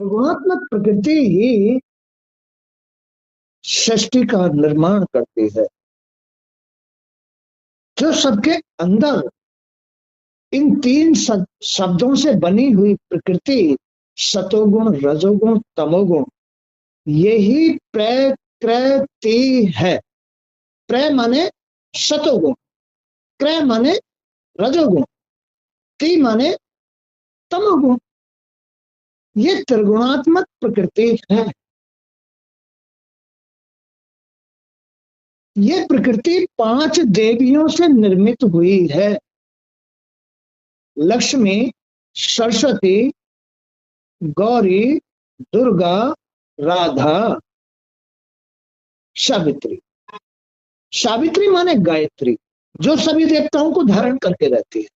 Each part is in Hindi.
गुणात्मक प्रकृति ही सृष्टि का निर्माण करती है। जो सबके अंदर इन तीन शब्दों से बनी हुई प्रकृति, सतोगुण, रजोगुण, तमोगुण, यही प्रकृति है। प्र माने सतोगुण, क्रय माने रजोगुण, ती माने तमोगुण। ये त्रिगुणात्मक प्रकृति है। ये प्रकृति 5 देवियों से निर्मित हुई है। लक्ष्मी, सरस्वती, गौरी, दुर्गा, राधा, सावित्री। सावित्री माने गायत्री, जो सभी देवताओं को धारण करके रहती है।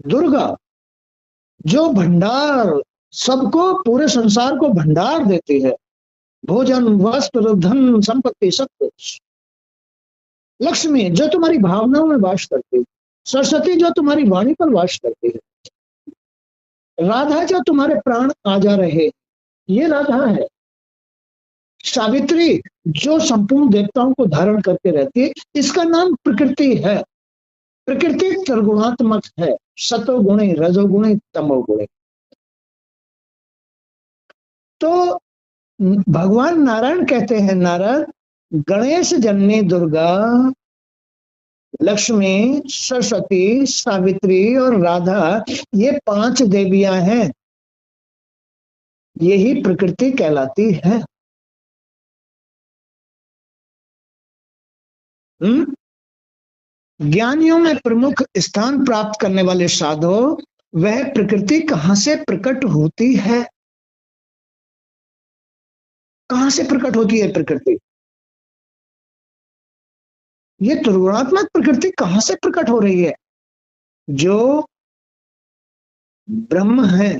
दुर्गा, जो भंडार, सबको, पूरे संसार को भंडार देती है, भोजन, वस्त्र, धन, संपत्ति, सब कुछ। लक्ष्मी, जो तुम्हारी भावनाओं में वास करती है। सरस्वती, जो तुम्हारी वाणी पर वास करती है। राधा, जो तुम्हारे प्राण आ जा रहे, ये राधा है। सावित्री, जो संपूर्ण देवताओं को धारण करके रहती है, इसका नाम प्रकृति है। प्रकृति त्रिगुणात्मक है, सतोगुणी, रजोगुणी, तमोगुणी। तो भगवान नारायण कहते हैं, नारद, गणेश जननी दुर्गा, लक्ष्मी, सरस्वती, सावित्री और राधा, ये 5 देवियां हैं। यही प्रकृति कहलाती है। ज्ञानियों में प्रमुख स्थान प्राप्त करने वाले साधु, वह प्रकृति कहां से प्रकट होती है? कहां से प्रकट होती है प्रकृति? ये त्रिगुणात्मक प्रकृति कहां से प्रकट हो रही है? जो ब्रह्म है,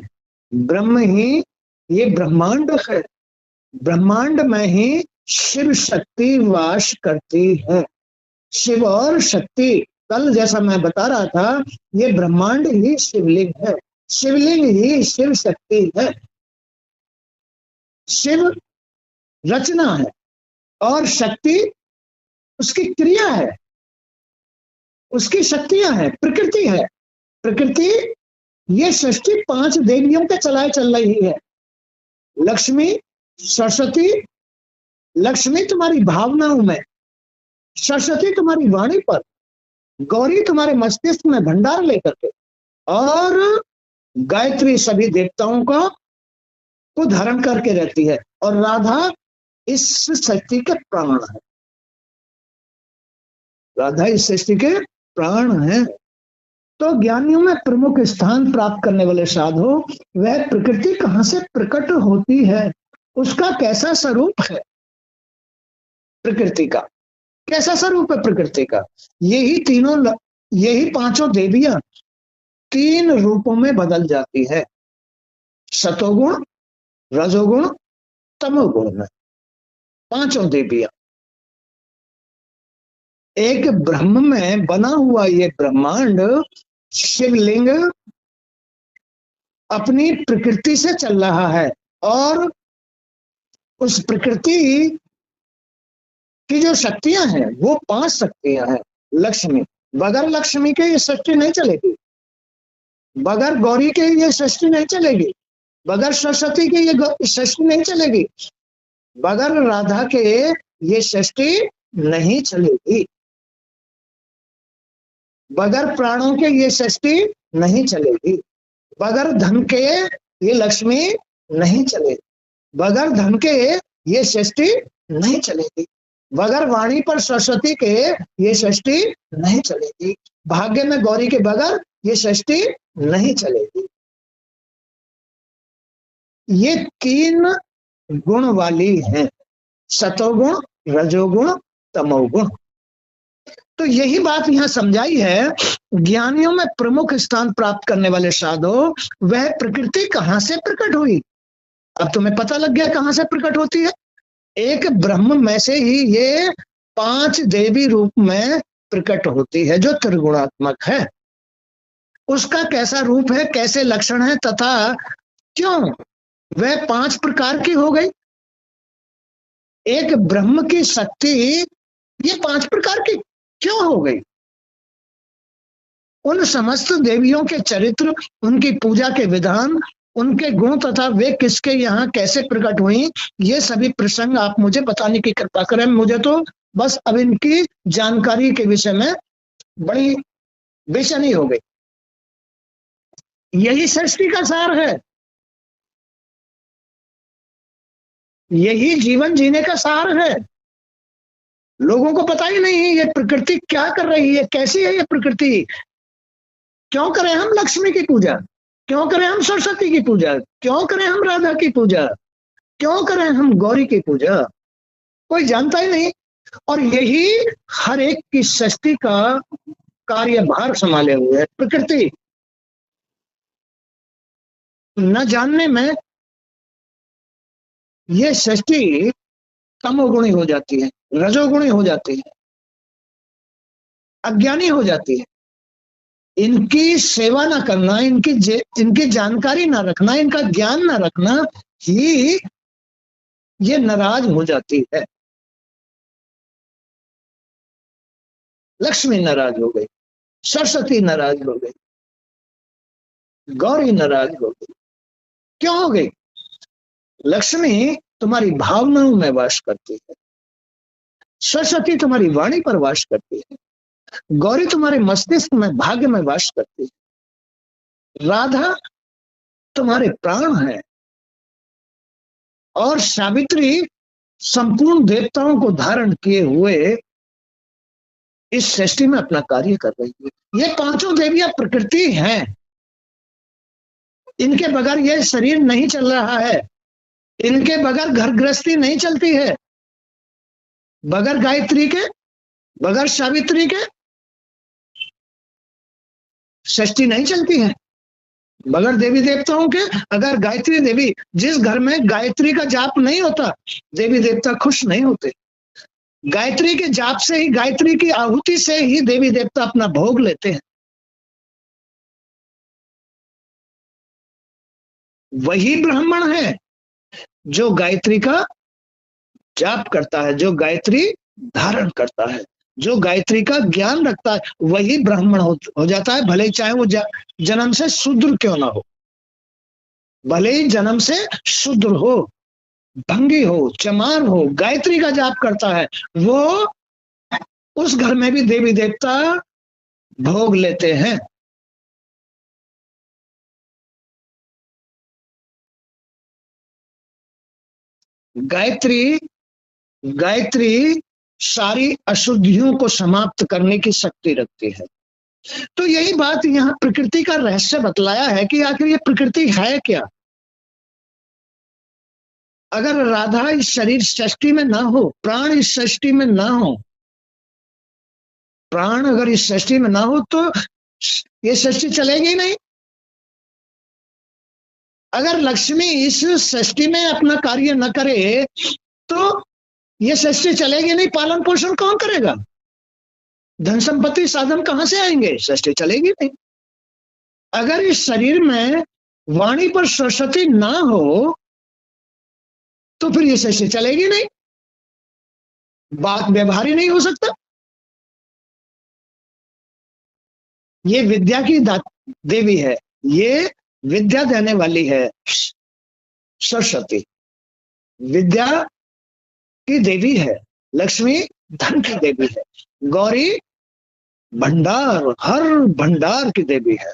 ब्रह्म ही ये ब्रह्मांड है। ब्रह्मांड में ही शिव शक्ति वास करती है। शिव और शक्ति, कल जैसा मैं बता रहा था, ये ब्रह्मांड ही शिवलिंग है, शिवलिंग ही शिव शक्ति है। शिव रचना है और शक्ति उसकी क्रिया है, उसकी शक्तियां हैं, प्रकृति है। प्रकृति ये सृष्टि 5 देवियों के चलाए चल रही है। लक्ष्मी, सरस्वती, लक्ष्मी तुम्हारी भावनाओं में, सरस्वती तुम्हारी वाणी पर, गौरी तुम्हारे मस्तिष्क में भंडार लेकर के, और गायत्री सभी देवताओं को धारण करके रहती है, और राधा इस सृष्टि के प्राण है। राधा इस सृष्टि के प्राण है। तो ज्ञानियों में प्रमुख स्थान प्राप्त करने वाले साधु, वह प्रकृति कहां से प्रकट होती है, उसका कैसा स्वरूप है? प्रकृति का कैसा स्वरूप है? प्रकृति का यही 5 देवियां 3 रूपों में बदल जाती है। सतोगुण, रजोगुण, तमोगुण में 5 देवियां। एक ब्रह्म में बना हुआ ये ब्रह्मांड, शिवलिंग अपनी प्रकृति से चल रहा है, और उस प्रकृति की जो शक्तियां हैं वो 5 शक्तियां हैं। लक्ष्मी, बगैर लक्ष्मी के ये सृष्टि नहीं चलेगी, बगैर गौरी के ये सृष्टि नहीं चलेगी, बगैर सरस्वती के ये सृष्टि नहीं चलेगी, बगैर राधा के ये सृष्टि नहीं चलेगी, बगैर प्राणों के ये सृष्टि नहीं चलेगी, बगैर धन के ये लक्ष्मी नहीं चलेगी, बगैर धन के ये सृष्टि नहीं चलेगी, बगैर वाणी पर सरस्वती के ये सृष्टि नहीं चलेगी, भाग्य में गौरी के बगैर ये सृष्टि नहीं चलेगी। ये 3 गुण वाली है, सतोगुण, रजोगुण, तमोगुण। तो यही बात यहां समझाई है। ज्ञानियों में प्रमुख स्थान प्राप्त करने वाले साधु, वह प्रकृति कहां से प्रकट हुई? अब तुम्हें पता लग गया कहां से प्रकट होती है। एक ब्रह्म में से ही ये 5 देवी रूप में प्रकट होती है, जो त्रिगुणात्मक है। उसका कैसा रूप है, कैसे लक्षण है, तथा क्यों? वह 5 प्रकार की हो गई। एक ब्रह्म की शक्ति ये 5 प्रकार की क्यों हो गई? उन समस्त देवियों के चरित्र, उनकी पूजा के विधान, उनके गुण तथा वे किसके यहाँ कैसे प्रकट हुई, ये सभी प्रसंग आप मुझे बताने की कृपा करें। मुझे तो बस अब इनकी जानकारी के विषय में बड़ी बेचैनी हो गई। यही सृष्टि का सार है, यही जीवन जीने का सार है। लोगों को पता ही नहीं है ये प्रकृति क्या कर रही है, कैसी है ये प्रकृति। क्यों करें हम लक्ष्मी की पूजा, क्यों करें हम सरस्वती की पूजा, क्यों करें हम राधा की पूजा, क्यों करें हम गौरी की पूजा? कोई जानता ही नहीं। और यही हर एक की सृष्टि का कार्यभार संभाले हुए है प्रकृति। न जानने में ये सृष्टि तमोगुणी हो जाती है, रजोगुणी हो जाती है, अज्ञानी हो जाती है। इनकी सेवा ना करना, इनकी जानकारी ना रखना, इनका ज्ञान ना रखना ही ये नाराज हो जाती है। लक्ष्मी नाराज हो गई, सरस्वती नाराज हो गई, गौरी नाराज हो गई। क्यों हो गई? लक्ष्मी तुम्हारी भावनाओं में वास करती है, सरस्वती तुम्हारी वाणी पर वास करती है, गौरी तुम्हारे मस्तिष्क में, भाग्य में वास करती है, राधा तुम्हारे प्राण है, और सावित्री संपूर्ण देवताओं को धारण किए हुए इस सृष्टि में अपना कार्य कर रही है। ये पांचों देवियां प्रकृति हैं, इनके बगैर ये शरीर नहीं चल रहा है, इनके बगैर घर गृहस्थी नहीं चलती है, बगैर गायत्री के, बगैर सावित्री के सृष्टि नहीं चलती है, बगैर देवी देवताओं के। अगर गायत्री देवी, जिस घर में गायत्री का जाप नहीं होता, देवी देवता खुश नहीं होते। गायत्री के जाप से ही, गायत्री की आहुति से ही देवी देवता अपना भोग लेते हैं। वही ब्राह्मण है जो गायत्री का जाप करता है, जो गायत्री धारण करता है, जो गायत्री का ज्ञान रखता है, वही ब्राह्मण हो जाता है, भले ही चाहे वो जन्म से शूद्र क्यों ना हो, भले ही जन्म से शूद्र हो, भंगी हो, चमार हो, गायत्री का जाप करता है, वो उस घर में भी देवी देवता भोग लेते हैं। गायत्री गायत्री सारी अशुद्धियों को समाप्त करने की शक्ति रखती है। तो यही बात यहाँ प्रकृति का रहस्य बतलाया है कि आखिर ये प्रकृति है क्या। अगर राधा इस शरीर सृष्टि में ना हो, प्राण इस सृष्टि में ना हो, प्राण अगर इस सृष्टि में ना हो तो ये सृष्टि चलेगी नहीं। अगर लक्ष्मी इस सृष्टि में अपना कार्य न करे तो ये सृष्टि चलेगी नहीं। पालन पोषण कौन करेगा? धन संपत्ति साधन कहां से आएंगे? सृष्टि चलेगी नहीं। अगर इस शरीर में वाणी पर सरस्वती ना हो तो फिर ये सृष्टि चलेगी नहीं, बात व्यवहार ही नहीं हो सकता। ये विद्या की देवी है, ये विद्या देने वाली है सरस्वती, विद्या की देवी है। लक्ष्मी धन की देवी है, गौरी भंडार, हर भंडार की देवी है।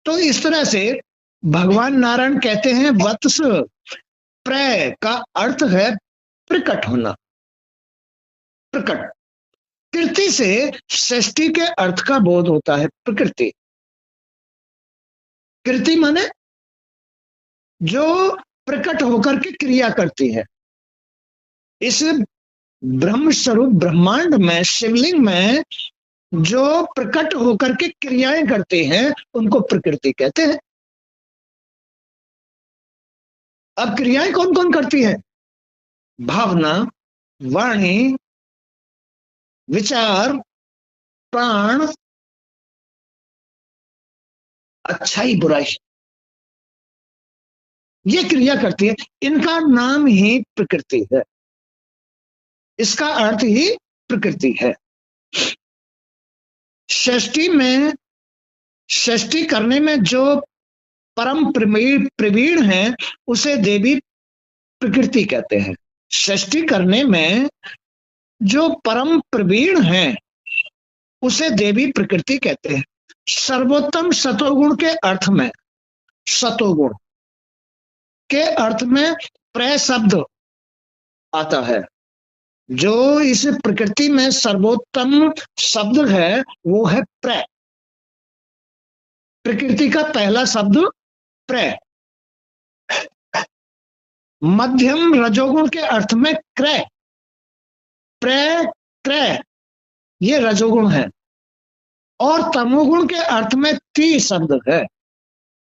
तो इस तरह से भगवान नारायण कहते हैं वत्स, प्र का अर्थ है प्रकट होना। प्रकट कृति से सृष्टि के अर्थ का बोध होता है। प्रकृति, कृति माने जो प्रकट होकर के क्रिया करती है। इस ब्रह्म स्वरूप ब्रह्मांड में, शिवलिंग में जो प्रकट होकर के क्रियाएं करते हैं उनको प्रकृति कहते हैं। अब क्रियाएं कौन कौन करती है? भावना, वाणी, विचार, प्राण, अच्छाई बुराई, ये क्रिया करती है, इनका नाम ही प्रकृति है, इसका अर्थ ही प्रकृति है। सृष्टि करने में जो परम प्रवीण है उसे देवी प्रकृति कहते हैं। सृष्टि करने में जो परम प्रवीण है उसे देवी प्रकृति कहते हैं। सर्वोत्तम सतोगुण के अर्थ में, सतोगुण के अर्थ में प्र शब्द आता है। जो इस प्रकृति में सर्वोत्तम शब्द है वो है प्र। प्रकृति का पहला शब्द प्र। मध्यम रजोगुण के अर्थ में क्रय, प्र क्रय, ये रजोगुण है। और तमोगुण के अर्थ में ती शब्द है।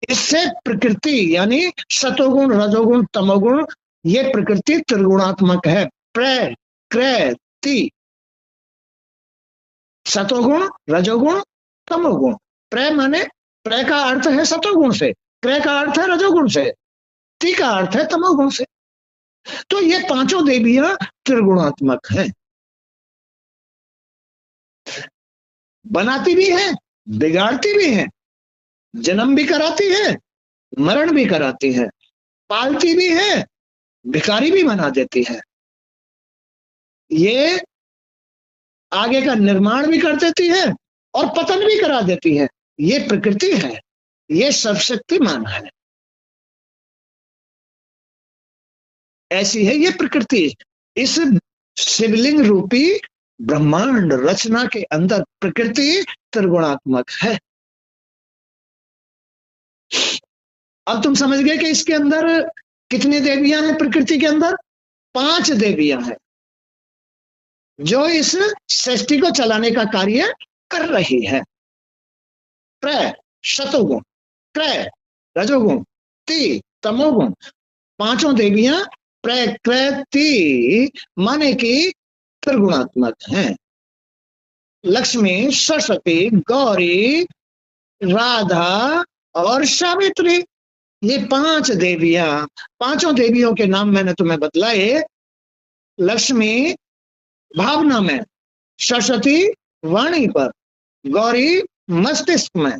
इससे प्रकृति यानी सतोगुण, रजोगुण, तमोगुण, ये प्रकृति त्रिगुणात्मक है। प्र क्रय ती, सतोगुण, रजोगुण, तमोगुण। प्र माने प्र का अर्थ है सतोगुण से, क्रय का अर्थ है रजोगुण से, ती का अर्थ है तमोगुण से। तो ये पांचों देवियां त्रिगुणात्मक हैं। बनाती भी है, बिगाड़ती भी है, जन्म भी कराती है, मरण भी कराती है, पालती भी है, भिखारी भी बना देती है, ये आगे का निर्माण भी कर देती है और पतन भी करा देती है। ये प्रकृति है, ये सर्वशक्तिमान है, ऐसी है ये प्रकृति। इस शिवलिंग रूपी ब्रह्मांड रचना के अंदर प्रकृति त्रिगुणात्मक है। अब तुम समझ गए कि इसके अंदर कितनी देवियां हैं। प्रकृति के अंदर 5 देवियां हैं जो इस सृष्टि को चलाने का कार्य कर रही है। प्र सतोगुण, क्रय रजोगुण, ती तमोगुण, पांचों देवियां प्रकृति माने की त्रिगुणात्मक हैं। लक्ष्मी, सरस्वती, गौरी, राधा और सावित्री, ये 5 देवियां। पांचों देवियों के नाम मैंने तुम्हें बतलाए। लक्ष्मी भावना में, सरस्वती वाणी पर, गौरी मस्तिष्क में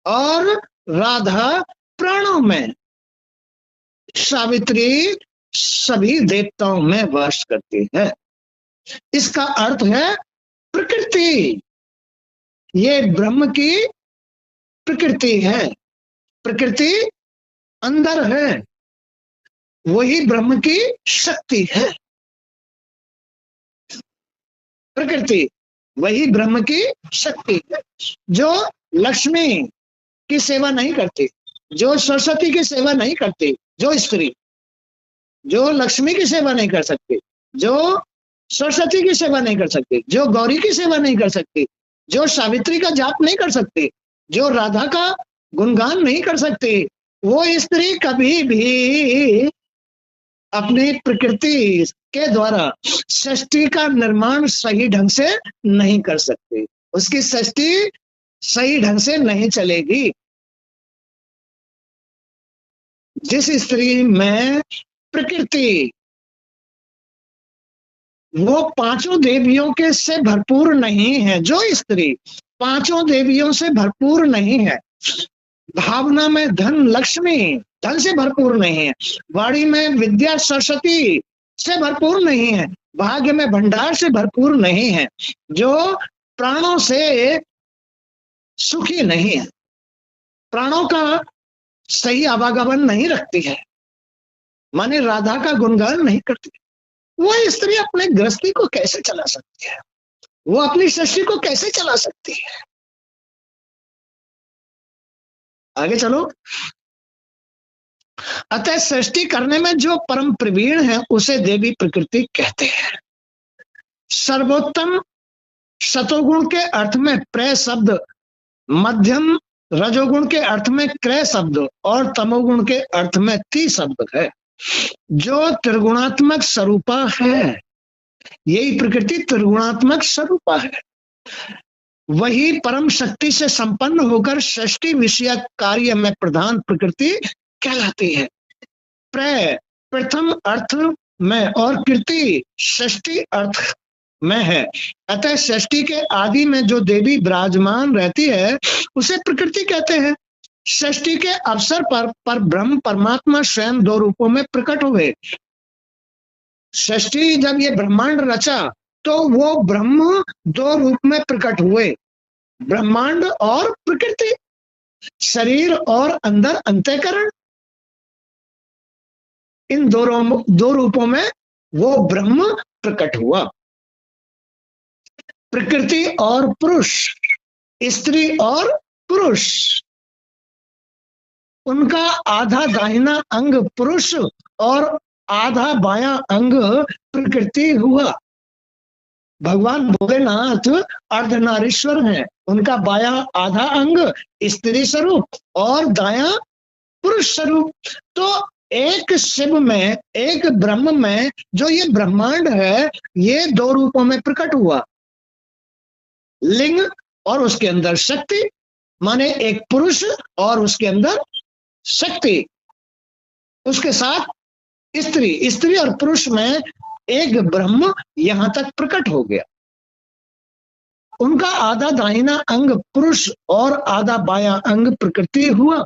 और राधा प्राणों में, सावित्री सभी देवताओं में वास करती है। इसका अर्थ है प्रकृति। ये ब्रह्म की प्रकृति है, प्रकृति अंदर है, वही ब्रह्म की शक्ति है। प्रकृति वही ब्रह्म की शक्ति है। जो लक्ष्मी की सेवा नहीं करती, जो सरस्वती की सेवा नहीं करती, जो स्त्री जो लक्ष्मी की सेवा नहीं कर सकती, जो सरस्वती की सेवा नहीं कर सकती, जो गौरी की सेवा नहीं कर सकती, जो सावित्री का जाप नहीं कर सकती, जो राधा का गुणगान नहीं कर सकती, वो स्त्री कभी भी अपनी प्रकृति के द्वारा सृष्टि का निर्माण सही ढंग से नहीं कर सकती। उसकी सृष्टि सही ढंग से नहीं चलेगी। जिस स्त्री में प्रकृति वो पांचों देवियों के से भरपूर नहीं है, जो स्त्री पांचों देवियों से भरपूर नहीं है, भावना में धन लक्ष्मी धन से भरपूर नहीं है, वाणी में विद्या सरस्वती से भरपूर नहीं है, भाग्य में भंडार से भरपूर नहीं है, जो प्राणों से सुखी नहीं है, प्राणों का सही आवागमन नहीं रखती है, माने राधा का गुणगान नहीं करती, वो स्त्री अपने गृहस्थी को कैसे चला सकती है? वो अपनी सृष्टि को कैसे चला सकती है? आगे चलो। अतः सृष्टि करने में जो परम प्रवीण है उसे देवी प्रकृति कहते हैं। सर्वोत्तम सतोगुण के अर्थ में प्र शब्द, मध्यम रजोगुण के अर्थ में क्रय शब्द और तमोगुण के अर्थ में ती शब्द है। जो त्रिगुणात्मक स्वरूपा है, यही प्रकृति त्रिगुणात्मक स्वरूपा है, वही परम शक्ति से संपन्न होकर सृष्टि विषयक कार्य में प्रधान प्रकृति कहलाती है। प्रथम अर्थ में और कृति षष्ठी अर्थ में है। अतः षष्ठी के आदि में जो देवी विराजमान रहती है उसे प्रकृति कहते हैं। षष्ठी के अवसर पर ब्रह्म परमात्मा स्वयं दो रूपों में प्रकट हुए। षष्ठी जब ये ब्रह्मांड रचा तो वो ब्रह्म दो रूप में प्रकट हुए, ब्रह्मांड और प्रकृति, शरीर और अंदर अंतःकरण, इन दो रूपों में वो ब्रह्म प्रकट हुआ। प्रकृति और पुरुष, स्त्री और पुरुष, उनका आधा दाहिना अंग पुरुष और आधा बायां अंग प्रकृति हुआ। भगवान भोलेनाथ अर्धनारीश्वर हैं, उनका बायां आधा अंग स्त्री स्वरूप और दायां पुरुष स्वरूप। तो एक शिव में, एक ब्रह्म में जो ये ब्रह्मांड है ये दो रूपों में प्रकट हुआ, लिंग और उसके अंदर शक्ति, माने एक पुरुष और उसके अंदर शक्ति, उसके साथ स्त्री, स्त्री और पुरुष में एक ब्रह्म यहां तक प्रकट हो गया। उनका आधा दाहिना अंग पुरुष और आधा बायां अंग प्रकृति हुआ।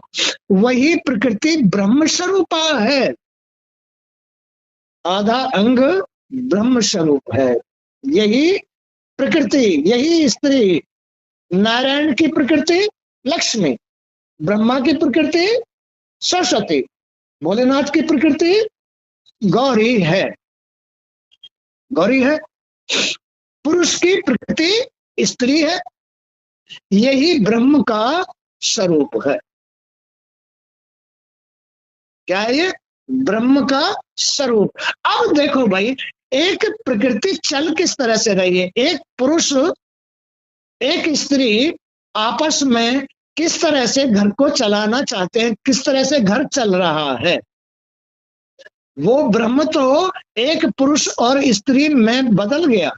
वही प्रकृति ब्रह्म स्वरूपा है, आधा अंग ब्रह्म स्वरूप है। यही प्रकृति, यही स्त्री, नारायण की प्रकृति लक्ष्मी, ब्रह्मा की प्रकृति सरस्वती, भोलेनाथ की प्रकृति गौरी है, गौरी है। पुरुष की प्रकृति स्त्री है, यही ब्रह्म का स्वरूप है। क्या है ये? ब्रह्म का स्वरूप। अब देखो भाई, एक प्रकृति चल किस तरह से रही है, एक पुरुष एक स्त्री आपस में किस तरह से घर को चलाना चाहते हैं, किस तरह से घर चल रहा है। वो ब्रह्म तो एक पुरुष और स्त्री में बदल गया।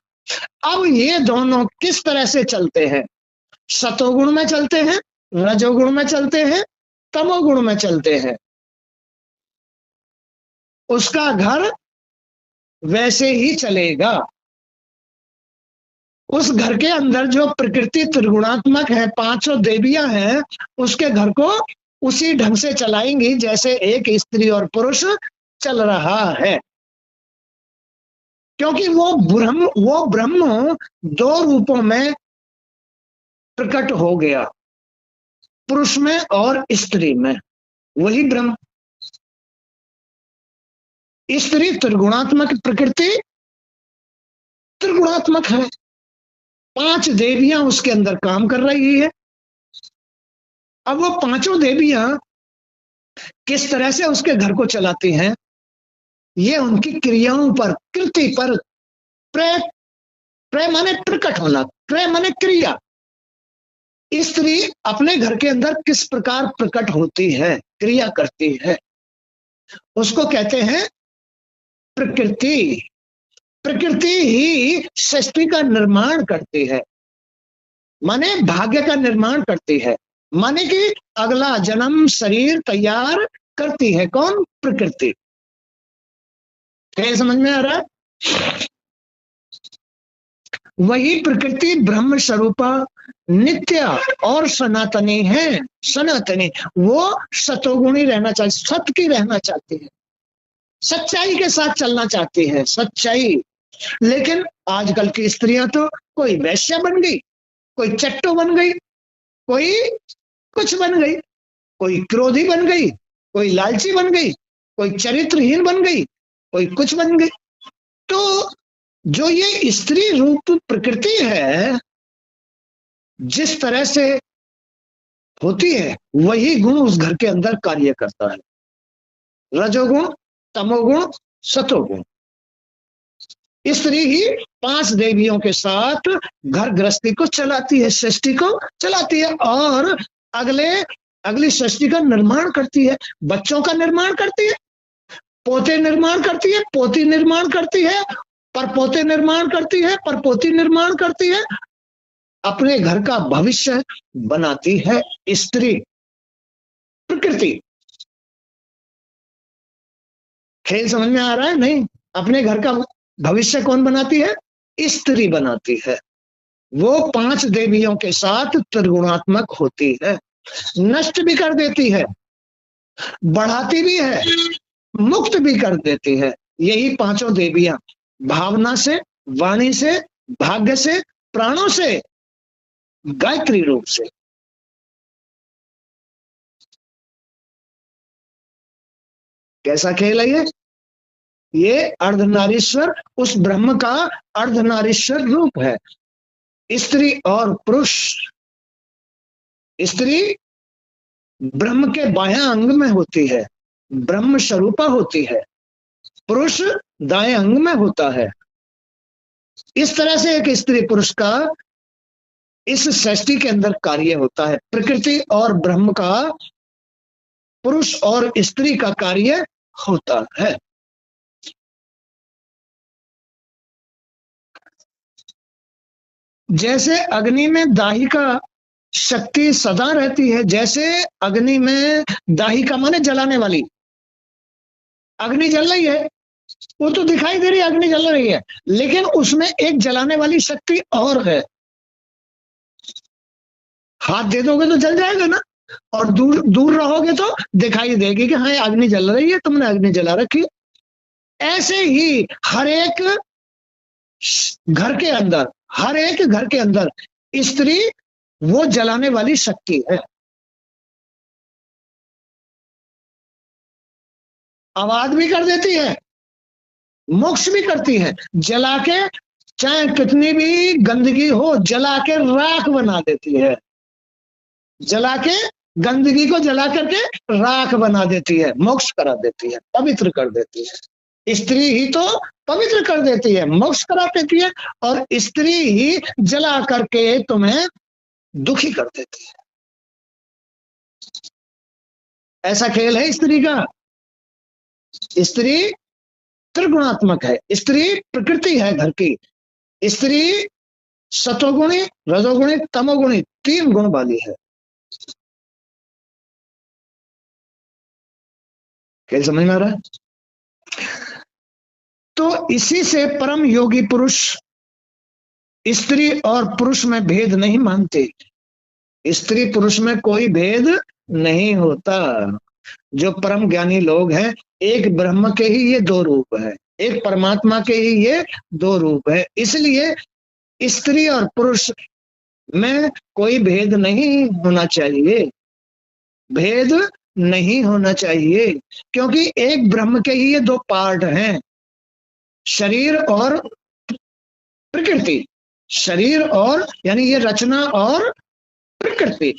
अब ये दोनों किस तरह से चलते हैं? सतोगुण में चलते हैं, रजोगुण में चलते हैं, तमोगुण में चलते हैं। उसका घर वैसे ही चलेगा। उस घर के अंदर जो प्रकृति त्रिगुणात्मक है, पांचों देवियां हैं, उसके घर को उसी ढंग से चलाएंगी जैसे एक स्त्री और पुरुष चल रहा है। क्योंकि वो ब्रह्म दो रूपों में प्रकट हो गया, पुरुष में और स्त्री में। वही ब्रह्म, स्त्री त्रिगुणात्मक, प्रकृति त्रिगुणात्मक है। पांच देवियां उसके अंदर काम कर रही है। अब वो पांचों देवियां किस तरह से उसके घर को चलाती हैं, ये उनकी क्रियाओं पर, कृति पर, प्रय माने प्रकट होना, प्रय माने क्रिया। स्त्री अपने घर के अंदर किस प्रकार प्रकट होती है, क्रिया करती है, उसको कहते हैं प्रकृति। प्रकृति ही सृष्टि का निर्माण करती है, माने भाग्य का निर्माण करती है, माने कि अगला जन्म शरीर तैयार करती है। कौन? प्रकृति। क्या समझ में आ रहा है? वही प्रकृति ब्रह्म स्वरूपा नित्य और सनातनी है। सनातनी, वो सतोगुणी रहना चाहती, सत्य की रहना चाहती है, सच्चाई के साथ चलना चाहती है, सच्चाई। लेकिन आजकल की स्त्रियां तो कोई वैश्या बन गई, कोई चट्टू बन गई, कोई कुछ बन गई, कोई क्रोधी बन गई, कोई लालची बन गई, कोई चरित्रहीन बन गई, कोई कुछ बन गई। तो जो ये स्त्री रूप प्रकृति है, जिस तरह से होती है वही गुण उस घर के अंदर कार्य करता है। रजोगुण, तमोगुण, सतोगुण। स्त्री ही पांच देवियों के साथ घर गृहस्थी को चलाती है, सृष्टि को चलाती है और अगली सृष्टि का निर्माण करती है, बच्चों का निर्माण करती है, पोते निर्माण करती है, पोती निर्माण करती है, परपोते निर्माण करती है, परपोती निर्माण करती है, अपने घर का भविष्य बनाती है स्त्री प्रकृति। खेल समझ में आ रहा है? नहीं। अपने घर का भविष्य कौन बनाती है? स्त्री बनाती है। वो 5 देवियों के साथ त्रिगुणात्मक होती है, नष्ट भी कर देती है, बढ़ाती भी है, मुक्त भी कर देती है। यही 5 देवियां, भावना से, वाणी से, भाग्य से, प्राणों से, गायत्री रूप से। कैसा खेल है ये अर्धनारीश्वर उस ब्रह्म का अर्धनारीश्वर रूप है। स्त्री और पुरुष, स्त्री ब्रह्म के बाह्य अंग में होती है, ब्रह्म स्वरूपा होती है, पुरुष दाएं अंग में होता है। इस तरह से एक स्त्री पुरुष का इस सृष्टि के अंदर कार्य होता है। प्रकृति और ब्रह्म का पुरुष और स्त्री का कार्य होता है। जैसे अग्नि में दाहिका शक्ति सदा रहती है, जैसे अग्नि में दाहिका माने जलाने वाली, अग्नि जल रही है, वो तो दिखाई दे रही है अग्नि जल रही है, लेकिन उसमें एक जलाने वाली शक्ति और है। हाथ दे दोगे तो जल जाएगा ना, और दूर दूर रहोगे तो दिखाई देगी कि हाँ अग्नि जल रही है, तुमने अग्नि जला रखी। ऐसे ही हर एक घर के अंदर, हर एक घर के अंदर स्त्री वो जलाने वाली शक्ति है। आबाद भी कर देती है, मोक्ष भी करती है, जला के चाहे कितनी भी गंदगी हो जला के राख बना देती है, जला के गंदगी को जला करके राख बना देती है, मोक्ष करा देती है, पवित्र कर देती है। स्त्री ही तो पवित्र कर देती है, मोक्ष करा देती है, और स्त्री ही जला करके तुम्हें दुखी कर देती है। ऐसा खेल है स्त्री का। स्त्री त्रिगुणात्मक है, स्त्री प्रकृति है घर की। स्त्री सतोगुणी, रजोगुणी, तमोगुणी 3 गुण वाली है। क्या समझ में आ रहा है? तो इसी से परम योगी पुरुष स्त्री और पुरुष में भेद नहीं मानते। स्त्री पुरुष में कोई भेद नहीं होता। जो परम ज्ञानी लोग हैं, एक ब्रह्म के ही ये 2 रूप है, एक परमात्मा के ही ये 2 रूप है। इसलिए स्त्री और पुरुष में कोई भेद नहीं होना चाहिए, भेद नहीं होना चाहिए, क्योंकि एक ब्रह्म के ही ये 2 पार्ट हैं, शरीर और प्रकृति। शरीर और यानी ये रचना और प्रकृति,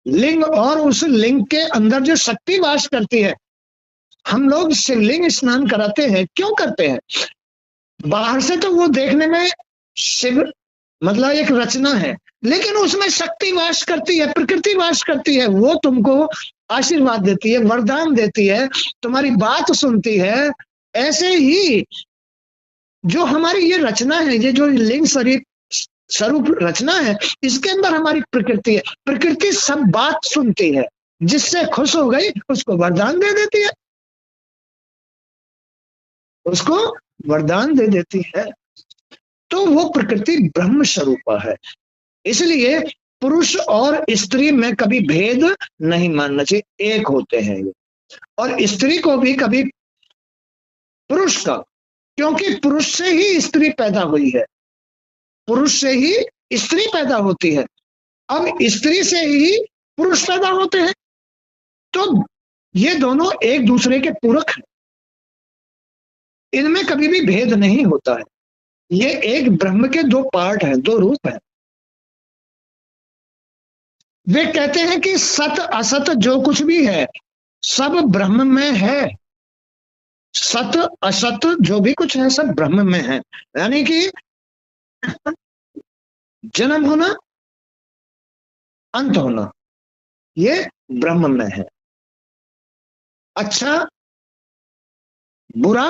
लिंग और उस लिंग के अंदर जो शक्ति वास करती है। हम लोग शिवलिंग स्नान कराते हैं, क्यों करते हैं? बाहर से तो वो देखने में शिव मतलब एक रचना है, लेकिन उसमें शक्ति वास करती है, प्रकृति वास करती है। वो तुमको आशीर्वाद देती है, वरदान देती है, तुम्हारी बात सुनती है। ऐसे ही जो हमारी ये रचना है, ये जो लिंग शरीर स्वरूप रचना है, इसके अंदर हमारी प्रकृति है। प्रकृति सब बात सुनती है, जिससे खुश हो गई उसको वरदान दे देती है, उसको वरदान दे देती है। तो वो प्रकृति ब्रह्म स्वरूपा है। इसलिए पुरुष और स्त्री में कभी भेद नहीं मानना चाहिए, एक होते हैं ये। और स्त्री को भी कभी पुरुष का, क्योंकि पुरुष से ही स्त्री पैदा हुई है, पुरुष से ही स्त्री पैदा होती है। अब स्त्री से ही पुरुष पैदा होते हैं, तो ये दोनों एक दूसरे के पूरक हैं, इनमें कभी भी भेद नहीं होता है। ये एक ब्रह्म के 2 पार्ट हैं, 2 रूप हैं। वे कहते हैं कि सत असत जो कुछ भी है सब ब्रह्म में है, सत असत जो भी कुछ है सब ब्रह्म में है। यानी कि जन्म होना, अंत होना, ये ब्रह्म में है। अच्छा बुरा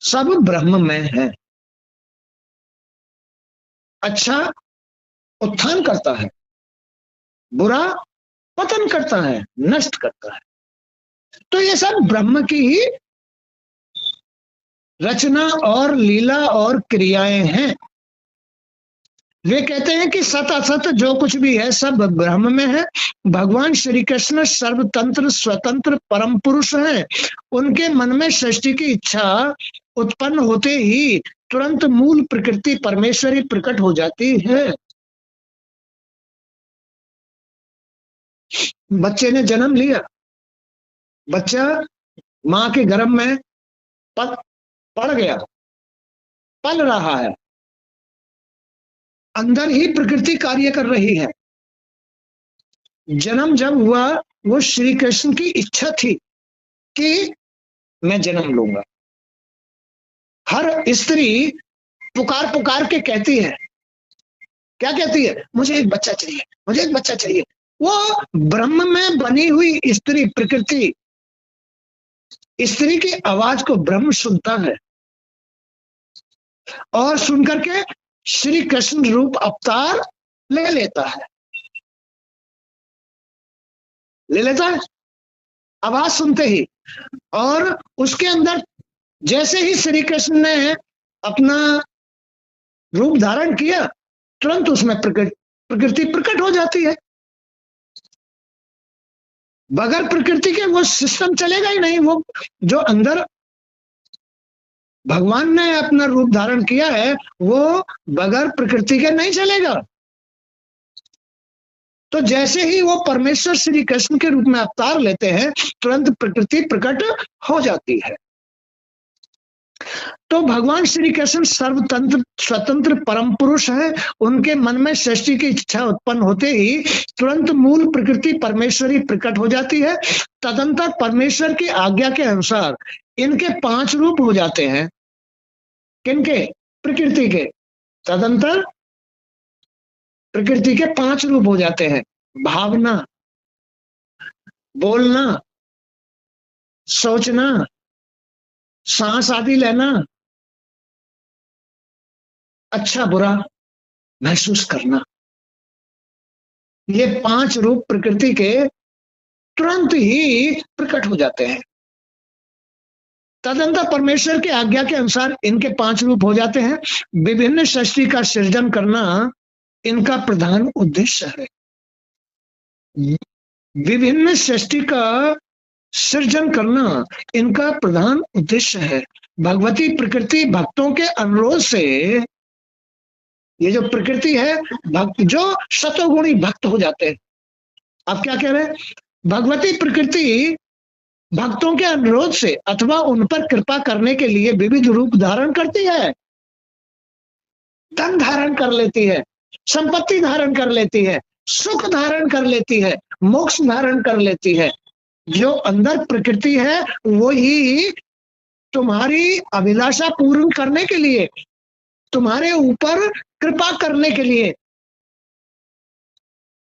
सब ब्रह्म में है। अच्छा उत्थान करता है, बुरा पतन करता है, नष्ट करता है। तो ये सब ब्रह्म की ही रचना और लीला और क्रियाएं हैं। वे कहते हैं कि सत असत जो कुछ भी है सब ब्रह्म में है। भगवान श्री कृष्ण सर्वतंत्र स्वतंत्र परम पुरुष हैं। उनके मन में सृष्टि की इच्छा उत्पन्न होते ही तुरंत मूल प्रकृति परमेश्वरी प्रकट हो जाती है। बच्चे ने जन्म लिया, बच्चा माँ के गर्भ में पड़ गया, पल रहा है, अंदर ही प्रकृति कार्य कर रही है। जन्म जब हुआ वो श्री कृष्ण की इच्छा थी कि मैं जन्म लूंगा। हर स्त्री पुकार पुकार के कहती है, क्या कहती है? मुझे एक बच्चा चाहिए, मुझे एक बच्चा चाहिए। वो ब्रह्म में बनी हुई स्त्री प्रकृति, स्त्री की आवाज को ब्रह्म सुनता है और सुनकर के श्री कृष्ण रूप अवतार ले लेता है, ले लेता है आवाज सुनते ही। और उसके अंदर जैसे ही श्री कृष्ण ने अपना रूप धारण किया, तुरंत उसमें प्रकृति प्रकट हो जाती है। बगैर प्रकृति के वो सिस्टम चलेगा ही नहीं। वो जो अंदर भगवान ने अपना रूप धारण किया है वो बगैर प्रकृति के नहीं चलेगा। तो जैसे ही वो परमेश्वर श्री कृष्ण के रूप में अवतार लेते हैं, तुरंत प्रकृति प्रकट हो जाती है। तो भगवान श्री कृष्ण सर्वतंत्र स्वतंत्र परम पुरुष है। उनके मन में सृष्टि की इच्छा उत्पन्न होते ही तुरंत मूल प्रकृति परमेश्वरी प्रकट हो जाती है। तदंतर परमेश्वर की आज्ञा के अनुसार इनके 5 रूप हो जाते हैं। किनके? प्रकृति के। तदंतर प्रकृति के 5 रूप हो जाते हैं। भावना, बोलना, सोचना, सांस आदि लेना, अच्छा बुरा महसूस करना। ये 5 रूप प्रकृति के तुरंत ही प्रकट हो जाते हैं। तदंतर परमेश्वर की आज्ञा के अनुसार इनके 5 रूप हो जाते हैं। विभिन्न सृष्टि का सृजन करना इनका प्रधान उद्देश्य है। विभिन्न सृष्टि का सृजन करना इनका प्रधान उद्देश्य है। भगवती प्रकृति भक्तों के अनुरोध से, ये जो प्रकृति है भक्त जो शतगुणी भक्त हो जाते हैं। आप क्या कह रहे हैं? भगवती प्रकृति भक्तों के अनुरोध से अथवा उन पर कृपा करने के लिए विविध रूप धारण करती है। धन धारण कर लेती है, संपत्ति धारण कर लेती है, सुख धारण कर लेती है, मोक्ष धारण कर लेती है। जो अंदर प्रकृति है वही तुम्हारी अभिलाषा पूर्ण करने के लिए, तुम्हारे ऊपर कृपा करने के लिए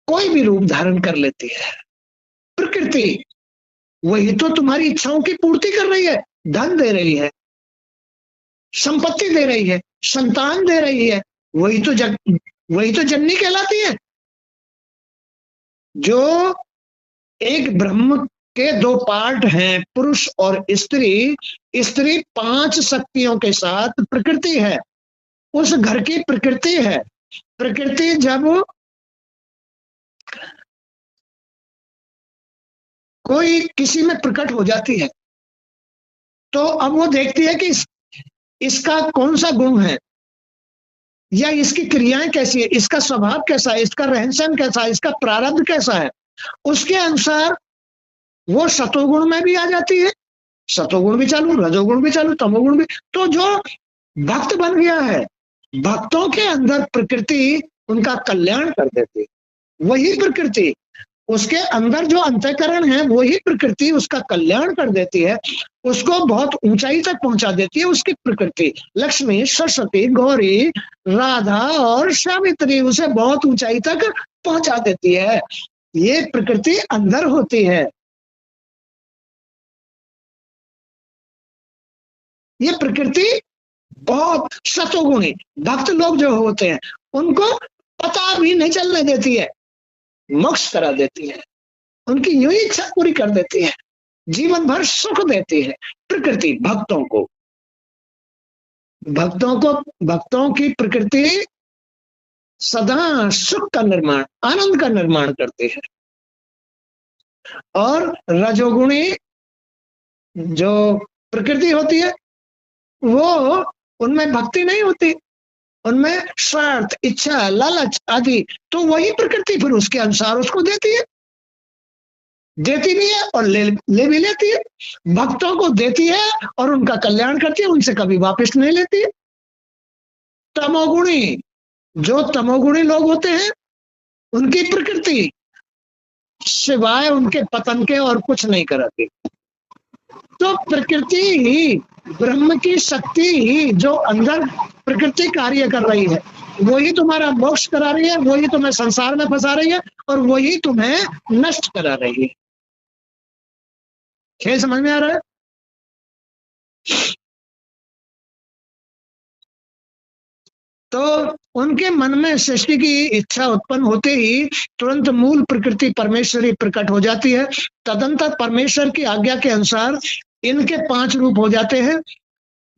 कोई भी रूप धारण कर लेती है। प्रकृति वही तो तुम्हारी इच्छाओं की पूर्ति कर रही है। धन दे रही है, संपत्ति दे रही है, संतान दे रही है। वही तो जननी कहलाती है। जो एक ब्रह्म के 2 पार्ट हैं, पुरुष और स्त्री। स्त्री 5 शक्तियों के साथ प्रकृति है, उस घर की प्रकृति है। प्रकृति जब कोई किसी में प्रकट हो जाती है तो अब वो देखती है कि इसका कौन सा गुण है, या इसकी क्रियाएं कैसी है, इसका स्वभाव कैसा है, इसका रहन सहन कैसा है, इसका प्रारब्ध कैसा है। उसके अनुसार वो सतोगुण में भी आ जाती है। सतोगुण भी चालू, रजोगुण भी चालू, तमोगुण भी। तो जो भक्त बन गया है, भक्तों के अंदर प्रकृति उनका कल्याण कर देती है। वही प्रकृति, उसके अंदर जो अंतःकरण है वही प्रकृति उसका कल्याण कर देती है, उसको बहुत ऊंचाई तक पहुंचा देती है। उसकी प्रकृति लक्ष्मी, सरस्वती, गौरी, राधा और सावित्री उसे बहुत ऊंचाई तक पहुंचा देती है। ये प्रकृति अंदर होती है। ये प्रकृति बहुत सतोगुणी भक्त लोग जो होते हैं उनको पता भी नहीं चलने देती है, मोक्ष करा देती है, उनकी यूं ही इच्छा पूरी कर देती है, जीवन भर सुख देती है प्रकृति भक्तों को। भक्तों की प्रकृति सदा सुख का निर्माण, आनंद का निर्माण करती है। और रजोगुणी जो प्रकृति होती है वो, उनमें भक्ति नहीं होती, उनमें स्वार्थ, इच्छा, लालच आदि। तो वही प्रकृति फिर उसके अनुसार उसको देती है, देती भी है और ले भी लेती है। भक्तों को देती है और उनका कल्याण करती है, उनसे कभी वापस नहीं लेती है। तमोगुणी, जो तमोगुणी लोग होते हैं उनकी प्रकृति सिवाय उनके पतन के और कुछ नहीं कराती। तो प्रकृति ही, ब्रह्म की शक्ति ही जो अंदर प्रकृति कार्य कर रही है, वही तुम्हारा मोक्ष करा रही है, वही तुम्हें संसार में फंसा रही है और वही तुम्हें नष्ट करा रही है। खेल समझ में आ रहा है? तो उनके मन में सृष्टि की इच्छा उत्पन्न होते ही तुरंत मूल प्रकृति परमेश्वरी प्रकट हो जाती है। तदंतर परमेश्वर की आज्ञा के अनुसार इनके 5 रूप हो जाते हैं।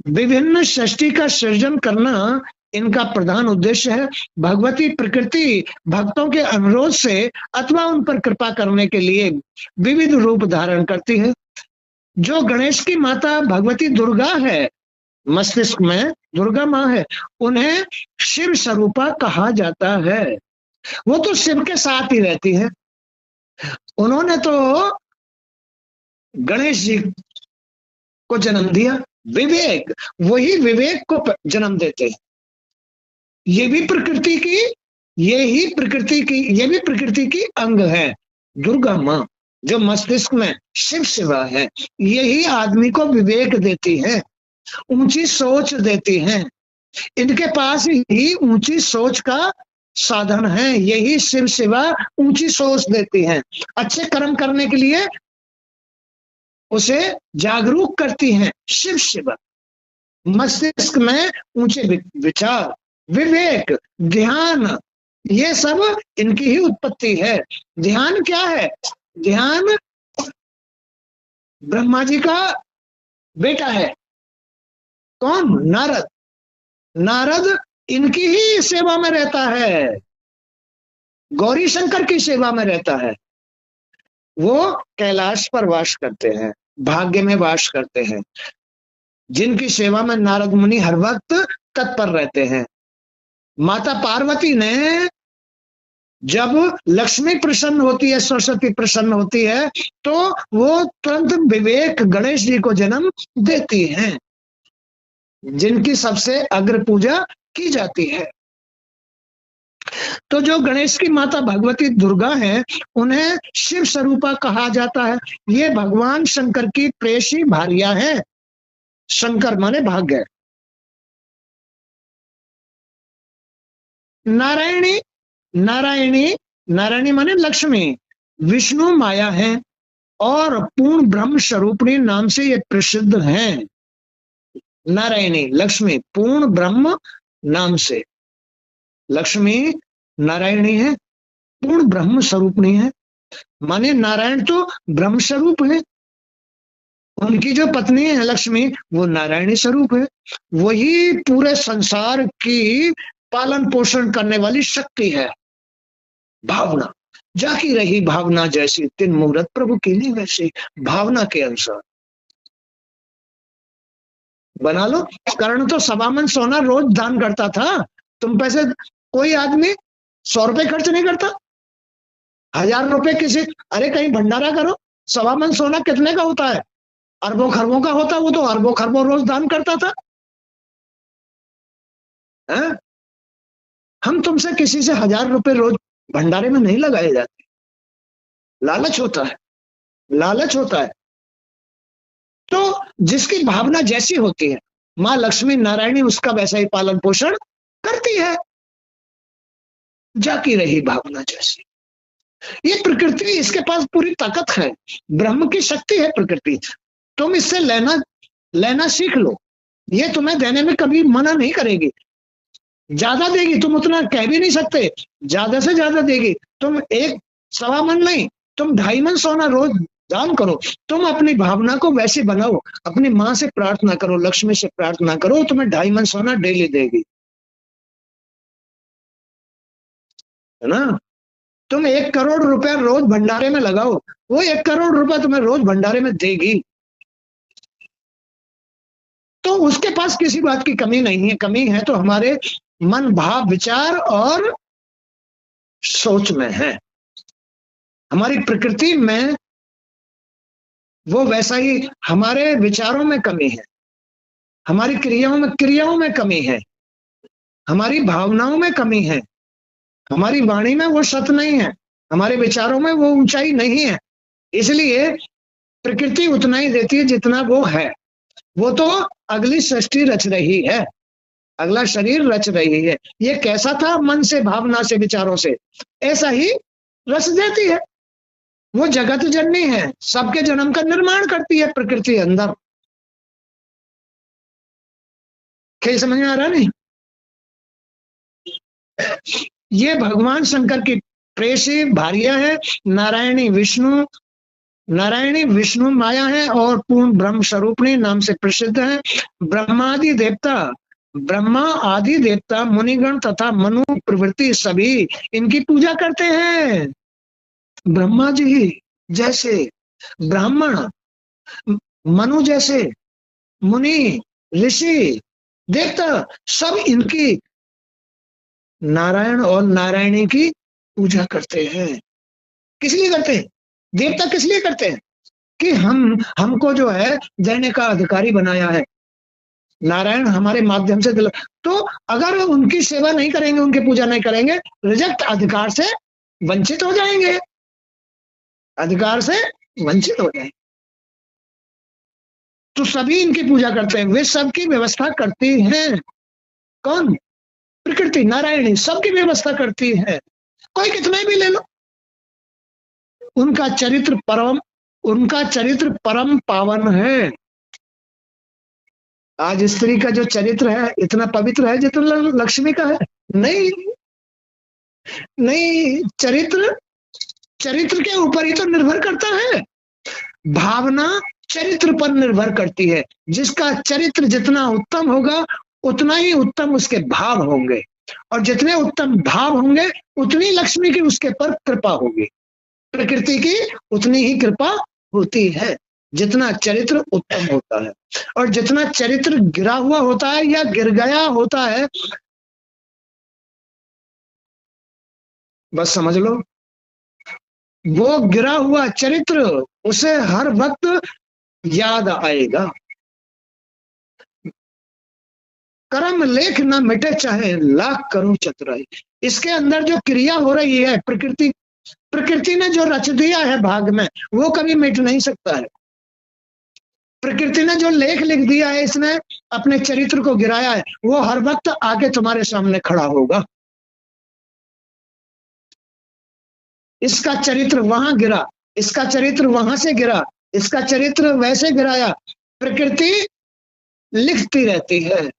विभिन्न सृष्टि का सृजन करना इनका प्रधान उद्देश्य है। भगवती प्रकृति भक्तों के अनुरोध से अथवा उन पर कृपा करने के लिए विविध रूप धारण करती है। जो गणेश की माता भगवती दुर्गा है, मस्तिष्क में दुर्गा माँ है, उन्हें शिव स्वरूपा कहा जाता है। वो तो शिव के साथ ही रहती है। उन्होंने तो गणेश जी को जन्म दिया। विवेक, वही विवेक को जन्म देते हैं। ये भी प्रकृति की, ये भी प्रकृति की अंग है। दुर्गा माँ जो मस्तिष्क में शिव शिवा है, यही आदमी को विवेक देती है, ऊंची सोच देती हैं। इनके पास ही ऊंची सोच का साधन है। यही शिव शिवा ऊंची सोच देती हैं। अच्छे कर्म करने के लिए उसे जागरूक करती हैं। शिव शिवा मस्तिष्क में ऊंचे विचार, विवेक, ध्यान, ये सब इनकी ही उत्पत्ति है। ध्यान क्या है? ध्यान ब्रह्मा जी का बेटा है। कौन? नारद। नारद इनकी ही सेवा में रहता है, गौरी शंकर की सेवा में रहता है। वो कैलाश पर वास करते हैं, भाग्य में वास करते हैं, जिनकी सेवा में नारद मुनि हर वक्त तत्पर रहते हैं। माता पार्वती ने जब लक्ष्मी प्रसन्न होती है, सरस्वती प्रसन्न होती है, तो वो तुरंत विवेक गणेश जी को जन्म देती हैं, जिनकी सबसे अग्र पूजा की जाती है। तो जो गणेश की माता भगवती दुर्गा है, उन्हें शिव स्वरूपा कहा जाता है। ये भगवान शंकर की प्रेयसी भार्या है। शंकर माने भाग्य। नारायणी, नारायणी माने लक्ष्मी, विष्णु माया है और पूर्ण ब्रह्म स्वरूपिणी नाम से ये प्रसिद्ध हैं। नारायणी लक्ष्मी पूर्ण ब्रह्म नाम से लक्ष्मी नारायणी है, पूर्ण ब्रह्म स्वरूपिणी है। माने नारायण तो ब्रह्म स्वरूप है, उनकी जो पत्नी है लक्ष्मी, वो नारायणी स्वरूप है। वही पूरे संसार की पालन पोषण करने वाली शक्ति है। भावना जाकी रही भावना जैसी, 3 मुहूर्त प्रभु की ली वैसी। भावना के अनुसार बना लो। कर्ण तो 1.25 मन सोना रोज दान करता था। तुम पैसे, कोई आदमी 100 रुपए खर्च नहीं करता, 1000 रुपए किसी, अरे कहीं भंडारा करो, 1.25 मन सोना कितने का होता है? अरबों खरबों का होता। वो तो अरबों खरबों रोज दान करता था। है? हम तुमसे किसी से 1000 रुपए रोज भंडारे में नहीं लगाए जाते। लालच होता है, लालच होता है। तो जिसकी भावना जैसी होती है, माँ लक्ष्मी नारायणी उसका वैसा ही पालन पोषण करती है। जाकी रही भावना जैसी। ये प्रकृति, इसके पास पूरी ताकत है, ब्रह्म की शक्ति है प्रकृति। तुम इससे लेना सीख लो। ये तुम्हें देने में कभी मना नहीं करेगी। ज्यादा देगी, तुम उतना कह भी नहीं सकते, ज्यादा से ज्यादा देगी। तुम 1.25 मन नहीं, तुम 2.5 मन सोना रोज दान करो। तुम अपनी भावना को वैसे बनाओ, अपनी माँ से प्रार्थना करो, लक्ष्मी से प्रार्थना करो, तुम्हें 2.5 मन सोना डेली देगी, है ना। तुम 1 करोड़ रुपया रोज भंडारे में लगाओ, वो 1 करोड़ रुपया तुम्हें रोज भंडारे में देगी। तो उसके पास किसी बात की कमी नहीं है। कमी है तो हमारे मन, भाव, विचार और सोच में है, हमारी प्रकृति में वो वैसा ही। हमारे विचारों में कमी है, हमारी क्रियाओं में कमी है, हमारी भावनाओं में कमी है, हमारी वाणी में वो सत्य नहीं है, हमारे विचारों में वो ऊंचाई नहीं है। इसलिए प्रकृति उतना ही देती है जितना वो है। वो तो अगली सृष्टि रच रही है, अगला शरीर रच रही है। ये कैसा था, मन से, भावना से, विचारों से, ऐसा ही रच देती है। वो जगत जननी है, सबके जन्म का निर्माण करती है प्रकृति अंदर। खेल समझ में आ रहा नहीं? ये भगवान शंकर की प्रेसी भार्या है, नारायणी विष्णु माया है और पूर्ण ब्रह्म स्वरूपणी नाम से प्रसिद्ध है। ब्रह्मा आदि देवता, मुनिगण तथा मनु प्रवृत्ति सभी इनकी पूजा करते हैं। ब्रह्मा जी जैसे, ब्राह्मण, मनु जैसे, मुनि, ऋषि, देवता, सब इनकी, नारायण और नारायणी की पूजा करते हैं। किस लिए करते हैं? देवता किस लिए करते हैं? कि हमको जो है देने का अधिकारी बनाया है, नारायण हमारे माध्यम से दिल। तो अगर उनकी सेवा नहीं करेंगे, उनकी पूजा नहीं करेंगे, रिजेक्ट, अधिकार से वंचित हो जाएंगे, अधिकार से वंचित हो जाएंगे। तो सभी इनकी पूजा करते हैं, वे सबकी व्यवस्था करती हैं। कौन? प्रकृति, नारायणी सबकी व्यवस्था करती है। कोई कितने भी ले लो, उनका चरित्र परम पावन है। आज स्त्री का जो चरित्र है इतना पवित्र है जितना लक्ष्मी का है? नहीं, नहीं। चरित्र के ऊपर ही तो निर्भर करता है। भावना चरित्र पर निर्भर करती है। जिसका चरित्र जितना उत्तम होगा उतना ही उत्तम उसके भाव होंगे, और जितने उत्तम भाव होंगे उतनी लक्ष्मी की उसके पर कृपा होगी, प्रकृति की उतनी ही कृपा होती है। जितना चरित्र उत्तम होता है, और जितना चरित्र गिरा हुआ होता है या गिर गया होता है, बस समझ लो, वो गिरा हुआ चरित्र उसे हर वक्त याद आएगा। कर्म लेख न मिटे चाहे लाख करो चतुराई। इसके अंदर जो क्रिया हो रही है, प्रकृति ने जो रच दिया है भाग में, वो कभी मिट नहीं सकता है। प्रकृति ने जो लेख लिख दिया है, इसने अपने चरित्र को गिराया है, वो हर वक्त आके तुम्हारे सामने खड़ा होगा। इसका चरित्र वहां गिरा, इसका चरित्र वहां से गिरा, इसका चरित्र वैसे गिराया। प्रकृति लिखती रहती है,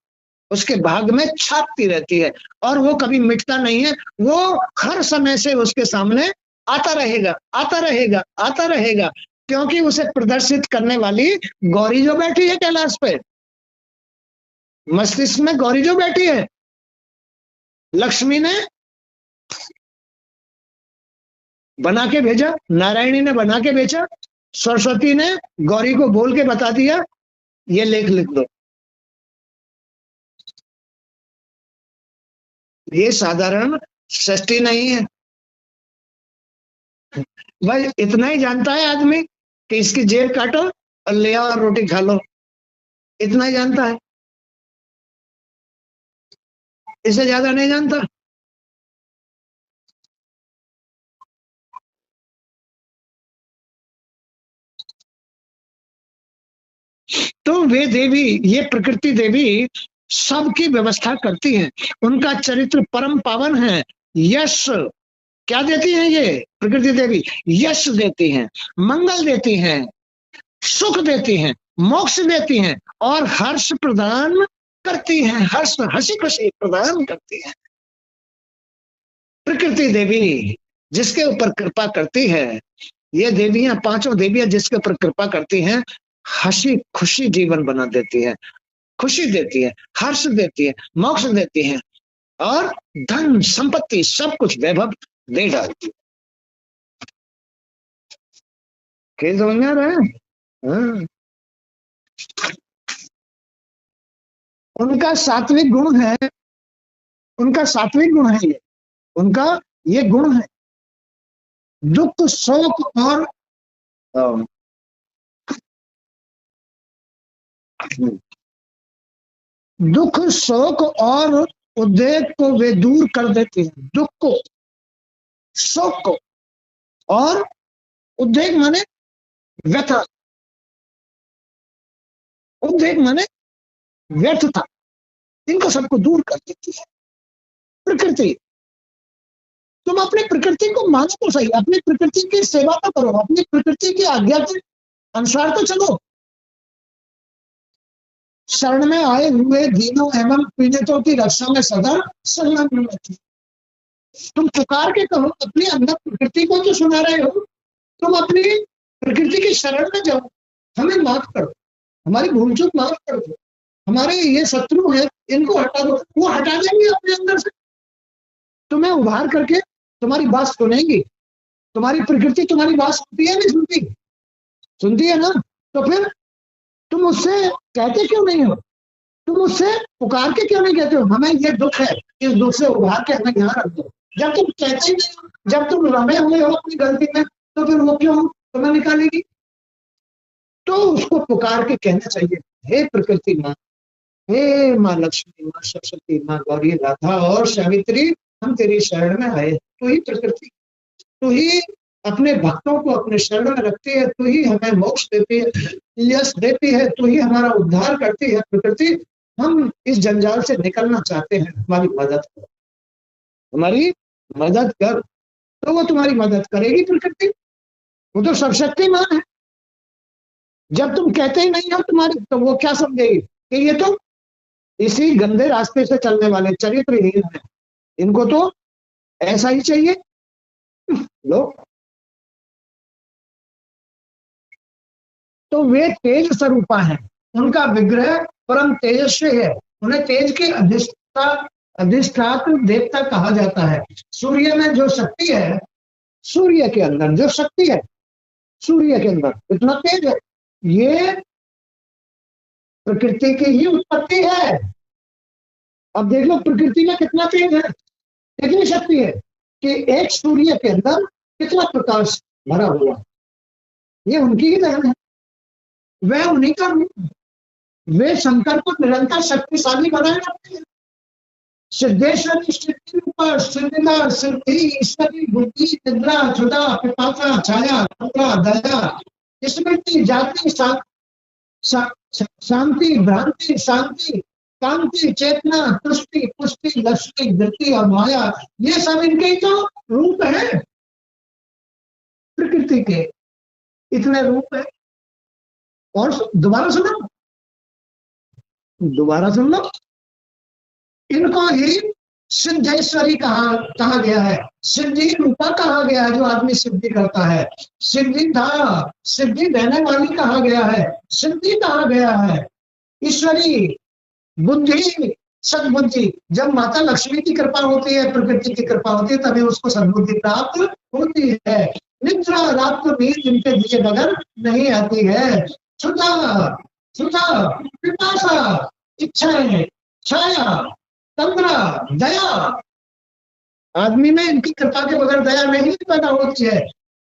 उसके भाग में छापती रहती है, और वो कभी मिटता नहीं है। वो हर समय से उसके सामने आता रहेगा, आता रहेगा, आता रहेगा, क्योंकि उसे प्रदर्शित करने वाली गौरी जो बैठी है कैलाश पे, मस्तिष्क में गौरी जो बैठी है, लक्ष्मी ने बना के भेजा, नारायणी ने बना के भेजा, सरस्वती ने गौरी को बोल के बता दिया, ये लेख लिख दो। ये साधारण सृष्टि नहीं है। भाई इतना ही जानता है आदमी कि इसकी जेब काटो और ले आओ और रोटी खा लो, इतना ही जानता है, इससे ज्यादा नहीं जानता। तो वे देवी, ये प्रकृति देवी सबकी व्यवस्था करती हैं। उनका चरित्र परम पावन है। यश क्या देती हैं ये प्रकृति देवी? यश देती हैं, मंगल देती हैं, सुख देती हैं, मोक्ष देती हैं, और हर्ष प्रदान करती हैं, हंसी खुशी प्रदान करती हैं। प्रकृति देवी जिसके ऊपर कृपा करती है ये देवियां, पांचों देवियां जिसके ऊपर कृपा करती हैं, हंसी खुशी जीवन बना देती है, खुशी देती है, हर्ष देती है, मोक्ष देती है, और धन संपत्ति सब कुछ वैभव दे डालती है। खेल समझ में आ रहा है? हाँ। उनका सात्विक गुण है, उनका सात्विक गुण है ये, उनका ये गुण है। दुख शोक और दुख शोक और उद्वेग को वे दूर कर देते हैं। दुख को, शोक को, और उद्वेग माने व्यथा, उद्वेग माने व्यर्थता, इनको सबको दूर कर देती है प्रकृति। तुम अपनी प्रकृति को मानो तो सही, अपनी प्रकृति की सेवा तो करो, अपनी प्रकृति की आज्ञा के अनुसार तो चलो। शरण में आए हुए दीनों एवं पीड़ितों की रक्षा में सदा संलग्न रहती। तुम पुकार के कहो, अपनी अंदर प्रकृति को जो सुना रहे हो, तुम अपनी प्रकृति की शरण में जाओ, हमें माफ करो, हमारी भूल चूक माफ कर दो, हमारे ये शत्रु है इनको हटा दो। वो हटा देंगे अपने अंदर से, तुम्हें उभार करके तुम्हारी बात सुनेंगी। तुम्हारी प्रकृति तुम्हारी बात सुनती है, नहीं सुनती? सुनती है ना? तो फिर तुम उससे कहते क्यों नहीं हो? तुम उससे पुकार के क्यों नहीं कहते हो, हमें ये दुख है, इस दुख से उभार के हमें यहाँ रख दो? जब तुम कहते ही नहीं हो, जब तुम रमे हुए हो अपनी गलती में, तो फिर वो क्यों तुम्हें निकालेगी? तो उसको पुकार के कहना चाहिए, हे प्रकृति माँ, हे माँ लक्ष्मी, माँ सरस्वती, माँ गौरी, राधा और सावित्री, हम तेरी शरण में आए। तू ही प्रकृति, तू ही अपने भक्तों को अपने शरण में रखती है, तू ही हमें मोक्ष देती है, यश देती है, तू ही हमारा उद्धार करती है। प्रकृति, हम इस जंजाल से निकलना चाहते हैं, हमारी मदद कर, हमारी मदद कर। तो वो तुम्हारी मदद करेगी प्रकृति, वो तो सर्वशक्तिमान है। जब तुम कहते ही नहीं हो तुम्हारी, तो वो क्या समझेगी कि ये तो इसी गंदे रास्ते से चलने वाले चरित्रहीन है, इनको तो ऐसा ही चाहिए। लो, तो वे तेज स्वरूपा है, उनका विग्रह परम तेजस्वी है, उन्हें तेज के अधिष्ठात्र देवता कहा जाता है। सूर्य में जो शक्ति है, सूर्य के अंदर जो शक्ति है, सूर्य के अंदर इतना तेज है, ये प्रकृति की ही उत्पत्ति है। अब देख लो प्रकृति में कितना तेज है, कितनी शक्ति है, कि एक सूर्य के अंदर कितना प्रकाश भरा हुआ, ये उनकी ही देन है, वह उन्हीं का रूप है। वे शंकर को निरंतर शक्तिशाली बनाए रखते हैं। सिद्धेश्वरी, सिद्धि रूपा, सिद्धिदा, सिद्धि, ईश्वरी, बुद्धि, निद्रा, क्षुधा, पिपासा, छाया, तंद्रा, दया, स्मृति, जाति, शांति, भ्रांति, शांति, कांति, चेतना, तुष्टि, पुष्टि, लक्ष्मी, धृति और माया, ये सब इनके तो रूप है, प्रकृति के इतने रूप है। और दोबारा सुनो, दोबारा सुन लो, इनको ही सिद्धेश्वरी कहा गया है, सिद्धि रूपा कहा गया है, जो आदमी सिद्धि करता है, सिद्धिदा, सिद्धि देने वाली कहा गया है, सिद्धि कहा गया है, ईश्वरी, बुद्धि, सद्बुद्धि। जब माता लक्ष्मी की कृपा होती है, प्रकृति की कृपा होती है, तभी उसको सद्बुद्धि प्राप्त होती है। निद्रा, रात को नींद इनके दिए बगैर नहीं आती है। क्षुधा, क्षुधा, पिपासा, इच्छाएं, छाया, तंद्रा, दया, आदमी में इनकी कृपा के बगैर दया नहीं पैदा होती है।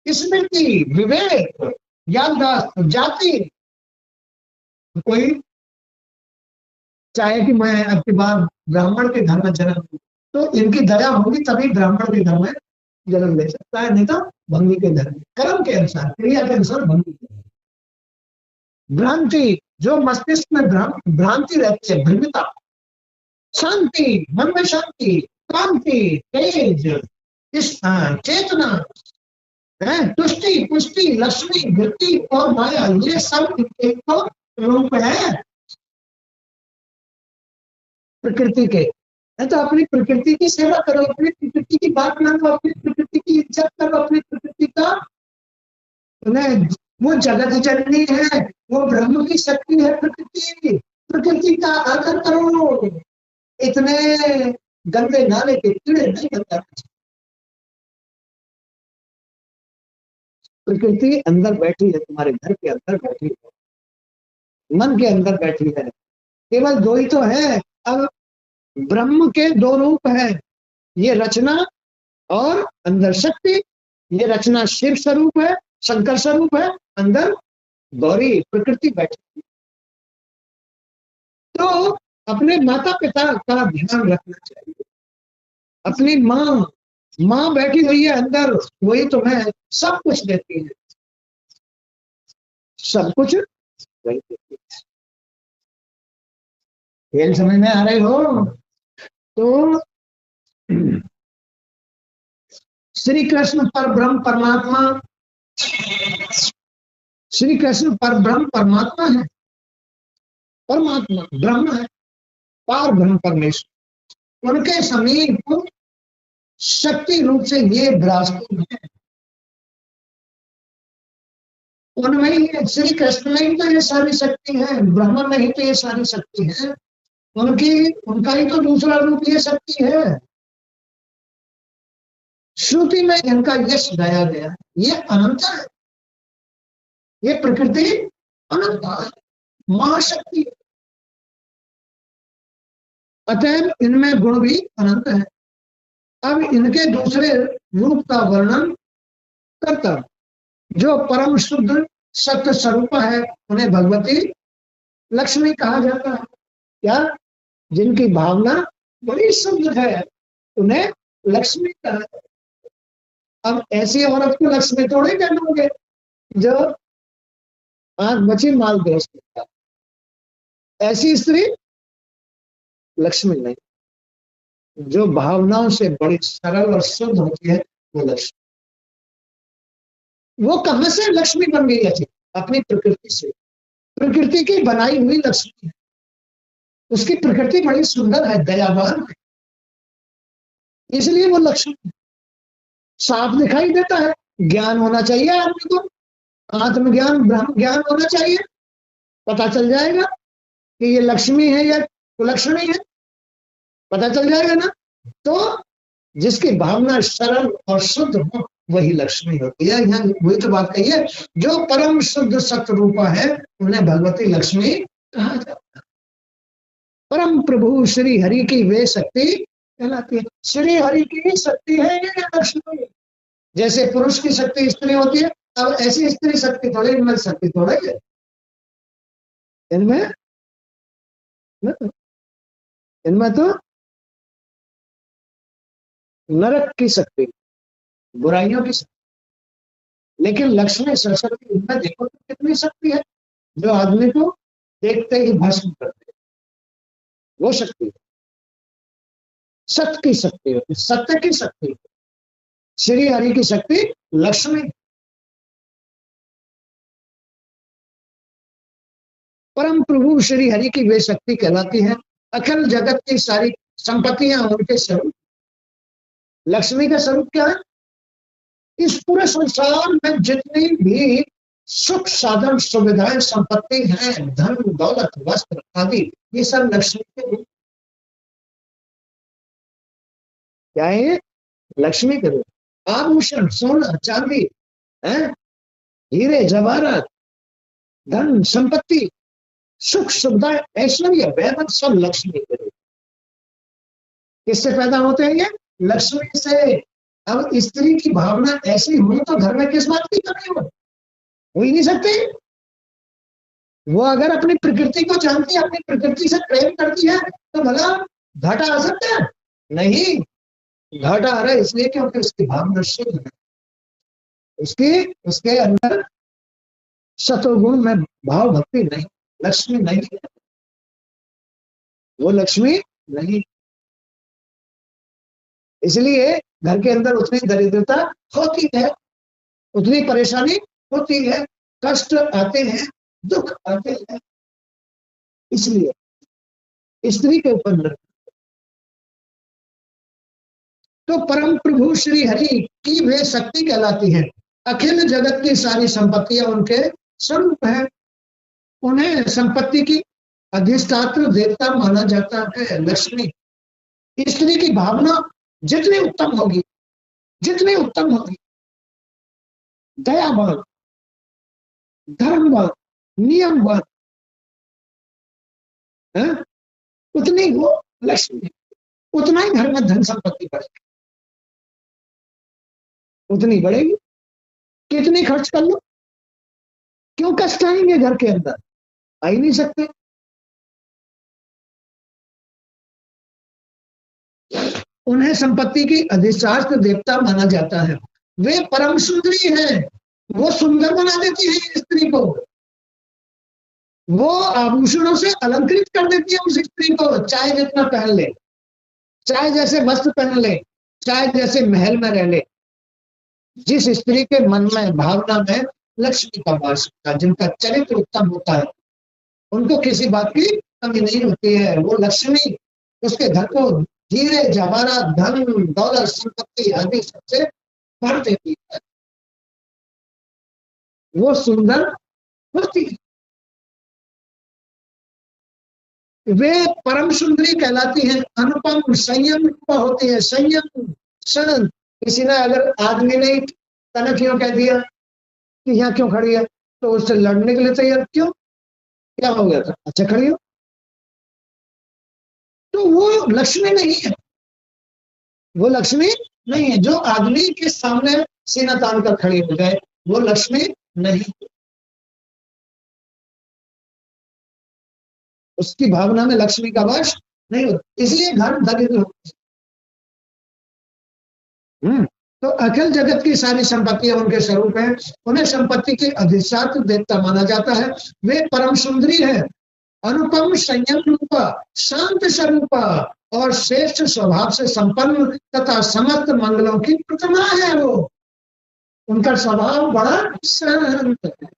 स्मृति, विवेक, याददाश्त, जाति, कोई चाहे कि मैं अब की बार ब्राह्मण के घर में जन्म लूं, तो इनकी दया होगी तभी ब्राह्मण के घर में जन्म ले सकता है, नहीं तो भंगी के घर में, कर्म के अनुसार, क्रिया के अनुसार भंगी। भ्रांति, जो मस्तिष्क में भ्रांति रहती है, भ्रमिता। शांति, मन में शांति, कांति, तेज, चेतना, तुष्टि, पुष्टि, लक्ष्मी, धृति और माया, ये सब इनके तो रूप है प्रकृति के। तो अपनी प्रकृति की सेवा करो, अपनी प्रकृति की बात मानो, अपनी प्रकृति की इज्जत करो, अपनी प्रकृति का उन्हें वो जगत जननी है, वो ब्रह्म की शक्ति है। प्रकृति, प्रकृति का आदर करो। इतने गंदे नाले के कीड़े नहीं बनता। प्रकृति अंदर बैठी है, तुम्हारे घर के अंदर बैठी है, मन के अंदर बैठी है। केवल दो ही तो है। अब ब्रह्म के दो रूप है, ये रचना और अंदर शक्ति। ये रचना शिव स्वरूप है, शंकर स्वरूप है, अंदर गौरी प्रकृति बैठी। तो अपने माता पिता का ध्यान रखना चाहिए। अपनी माँ बैठी हुई है अंदर, वही तुम्हें सब कुछ देती है, सब कुछ वही देती है। खेल समझ में आ रहे हो? तो श्री कृष्ण पर ब्रह्म परमात्मा, श्री कृष्ण पर ब्रह्म परमात्मा है, परमात्मा ब्रह्म है, पार ब्रह्म परमेश्वर। उनके समीप शक्ति रूप से ये विराजमान है, उनमें ही, श्री कृष्ण में ही तो ये सारी शक्ति है, ब्रह्म में ही तो ये सारी शक्ति है। उनका ही तो दूसरा रूप ये शक्ति है। श्रुति में इनका यश गाया गया। ये अनंत है, ये प्रकृति अनंत है, महाशक्ति। अतएव इनमें गुण भी अनंत है। अब इनके दूसरे रूप का वर्णन करता, जो परम शुद्ध सत्य स्वरूप है, उन्हें भगवती लक्ष्मी कहा जाता है। क्या? जिनकी भावना बड़ी शुद्ध है, उन्हें लक्ष्मी कहा जाता है। अब ऐसी औरत को लक्ष्मी थोड़े कह दोगे जो आंख बची माल दोष करता, ऐसी स्त्री लक्ष्मी नहीं। जो भावनाओं से बड़ी सरल और शुद्ध होती है, वो लक्ष्मी। वो कहां से लक्ष्मी बन गई है? अपनी प्रकृति से। प्रकृति की बनाई हुई लक्ष्मी है। उसकी प्रकृति बड़ी सुंदर है, दयावान है, इसलिए वो लक्ष्मी है। साफ दिखाई देता है। ज्ञान होना चाहिए आदमी को, आत्मज्ञान ब्रह्म ज्ञान होना चाहिए। पता चल जाएगा कि ये लक्ष्मी है या कुलक्ष्मी है, पता चल जाएगा ना। तो जिसकी भावना सरल और शुद्ध हो, वही लक्ष्मी होती है। यहाँ वही तो बात कही है, जो परम शुद्ध सत्य रूपा है, उन्हें भगवती लक्ष्मी कहा जाता है। परम प्रभु श्री हरि की वे शक्ति कहलाती है। श्री हरि की शक्ति है ये लक्ष्मी। जैसे पुरुष की शक्ति स्त्री होती है, अब ऐसी स्त्री शक्ति थोड़ी, इनमें शक्ति थोड़ी है। इनमें तो नरक की शक्ति, बुराइयों की शक्ति। लेकिन लक्ष्मी सरस्वती, इनमें देखो तो कितनी शक्ति है, जो आदमी को देखते ही भस्म करते है, वो शक्ति है। सत्य की शक्ति होती, सत्य की शक्ति। श्री हरि की शक्ति लक्ष्मी। परम प्रभु श्री हरि की वे शक्ति कहलाती है। अखिल जगत की सारी संपत्तियां उनके स्वरूप। लक्ष्मी का स्वरूप क्या है? इस पूरे संसार में जितनी भी सुख साधन सुविधाएं संपत्ति हैं, धन दौलत वस्त्र आदि, ये सब लक्ष्मी के रूप। क्या है? लक्ष्मी के रूप। आभूषण, सोना चांदी है, हीरे जवाहरात, धन संपत्ति, सुख सुविधा, ऐश्वर्य वैभव, सब लक्ष्मी के रूप। किससे पैदा होते हैं ये? लक्ष्मी से। अब स्त्री की भावना ऐसी हो तो घर में किस बात की कमी हो ही नहीं सकती। वो अगर अपनी प्रकृति को जानती है, अपनी प्रकृति से प्रेम करती है, तो भला घाटा आ सकता है? नहीं, घाटा आ रहा है इसलिए क्योंकि उसकी भावना शुद्ध है। उसके अंदर सतोगुण में भाव भक्ति नहीं, लक्ष्मी नहीं है, वो लक्ष्मी नहीं। इसलिए घर के अंदर उतनी दरिद्रता होती है, उतनी परेशानी होती है, कष्ट आते हैं, दुख आते हैं। इसलिए स्त्री के ऊपर निर्भर। तो परम प्रभु श्री हरि की वे शक्ति कहलाती है। अखिल जगत की सारी संपत्तियां उनके स्वरूप है। उन्हें संपत्ति की अधिष्ठात्र देवता माना जाता है लक्ष्मी। स्त्री की भावना जितनी उत्तम होगी, जितनी उत्तम होगी, दयावान, धर्मवान, नियमवान है, उतनी वो लक्ष्मी, उतना ही घर में धन संपत्ति बढ़ेगी, उतनी बढ़ेगी। कितनी खर्च कर लो, क्यों कष्ट आएंगे घर के अंदर, आ ही नहीं सकते। उन्हें संपत्ति की अधिष्ठात्र देवता माना जाता है। वे परम सुंदरी हैं, वो सुंदर बना देती है स्त्री को, वो आभूषणों से अलंकृत कर देती है उस स्त्री को, चाहे जितना पहन ले, चाहे जैसे वस्त्र पहन ले, चाहे जैसे महल में रह ले। जिस स्त्री के मन में, भावना में लक्ष्मी का वास होता है, जिनका चरित्र उत्तम होता है, उनको किसी बात की कमी नहीं होती है। वो लक्ष्मी उसके घर को हीरे जवाहरात, धन दौलत, संपत्ति आदि सबसे भर देती है। वो सुंदर होती है, वे परम सुंदरी कहलाती हैं। अनुपम संयम होती है, संयम शांत। किसी ने अगर आदमी ने तनक क्यों कह दिया कि यहाँ क्यों खड़ी है, तो उससे लड़ने के लिए तैयार, क्यों, क्या हो गया था, अच्छा खड़ी हो, तो वो लक्ष्मी नहीं है, वो लक्ष्मी नहीं है। जो आदमी के सामने सीना तान कर खड़ी हो जाए, वो लक्ष्मी नहीं, उसकी भावना में लक्ष्मी का वास नहीं होता, इसलिए घर दरिद्र होते। तो अखिल जगत की सारी संपत्तियां उनके स्वरूप हैं। उन्हें संपत्ति के अधिष्ठात्र देवता माना जाता है। वे परम सुंदरी है, अनुपम संयम रूपा, शांत स्वरूपा और श्रेष्ठ स्वभाव से संपन्न तथा समस्त मंगलों की प्रतिमा है। वो, उनका स्वभाव बड़ा शांत है,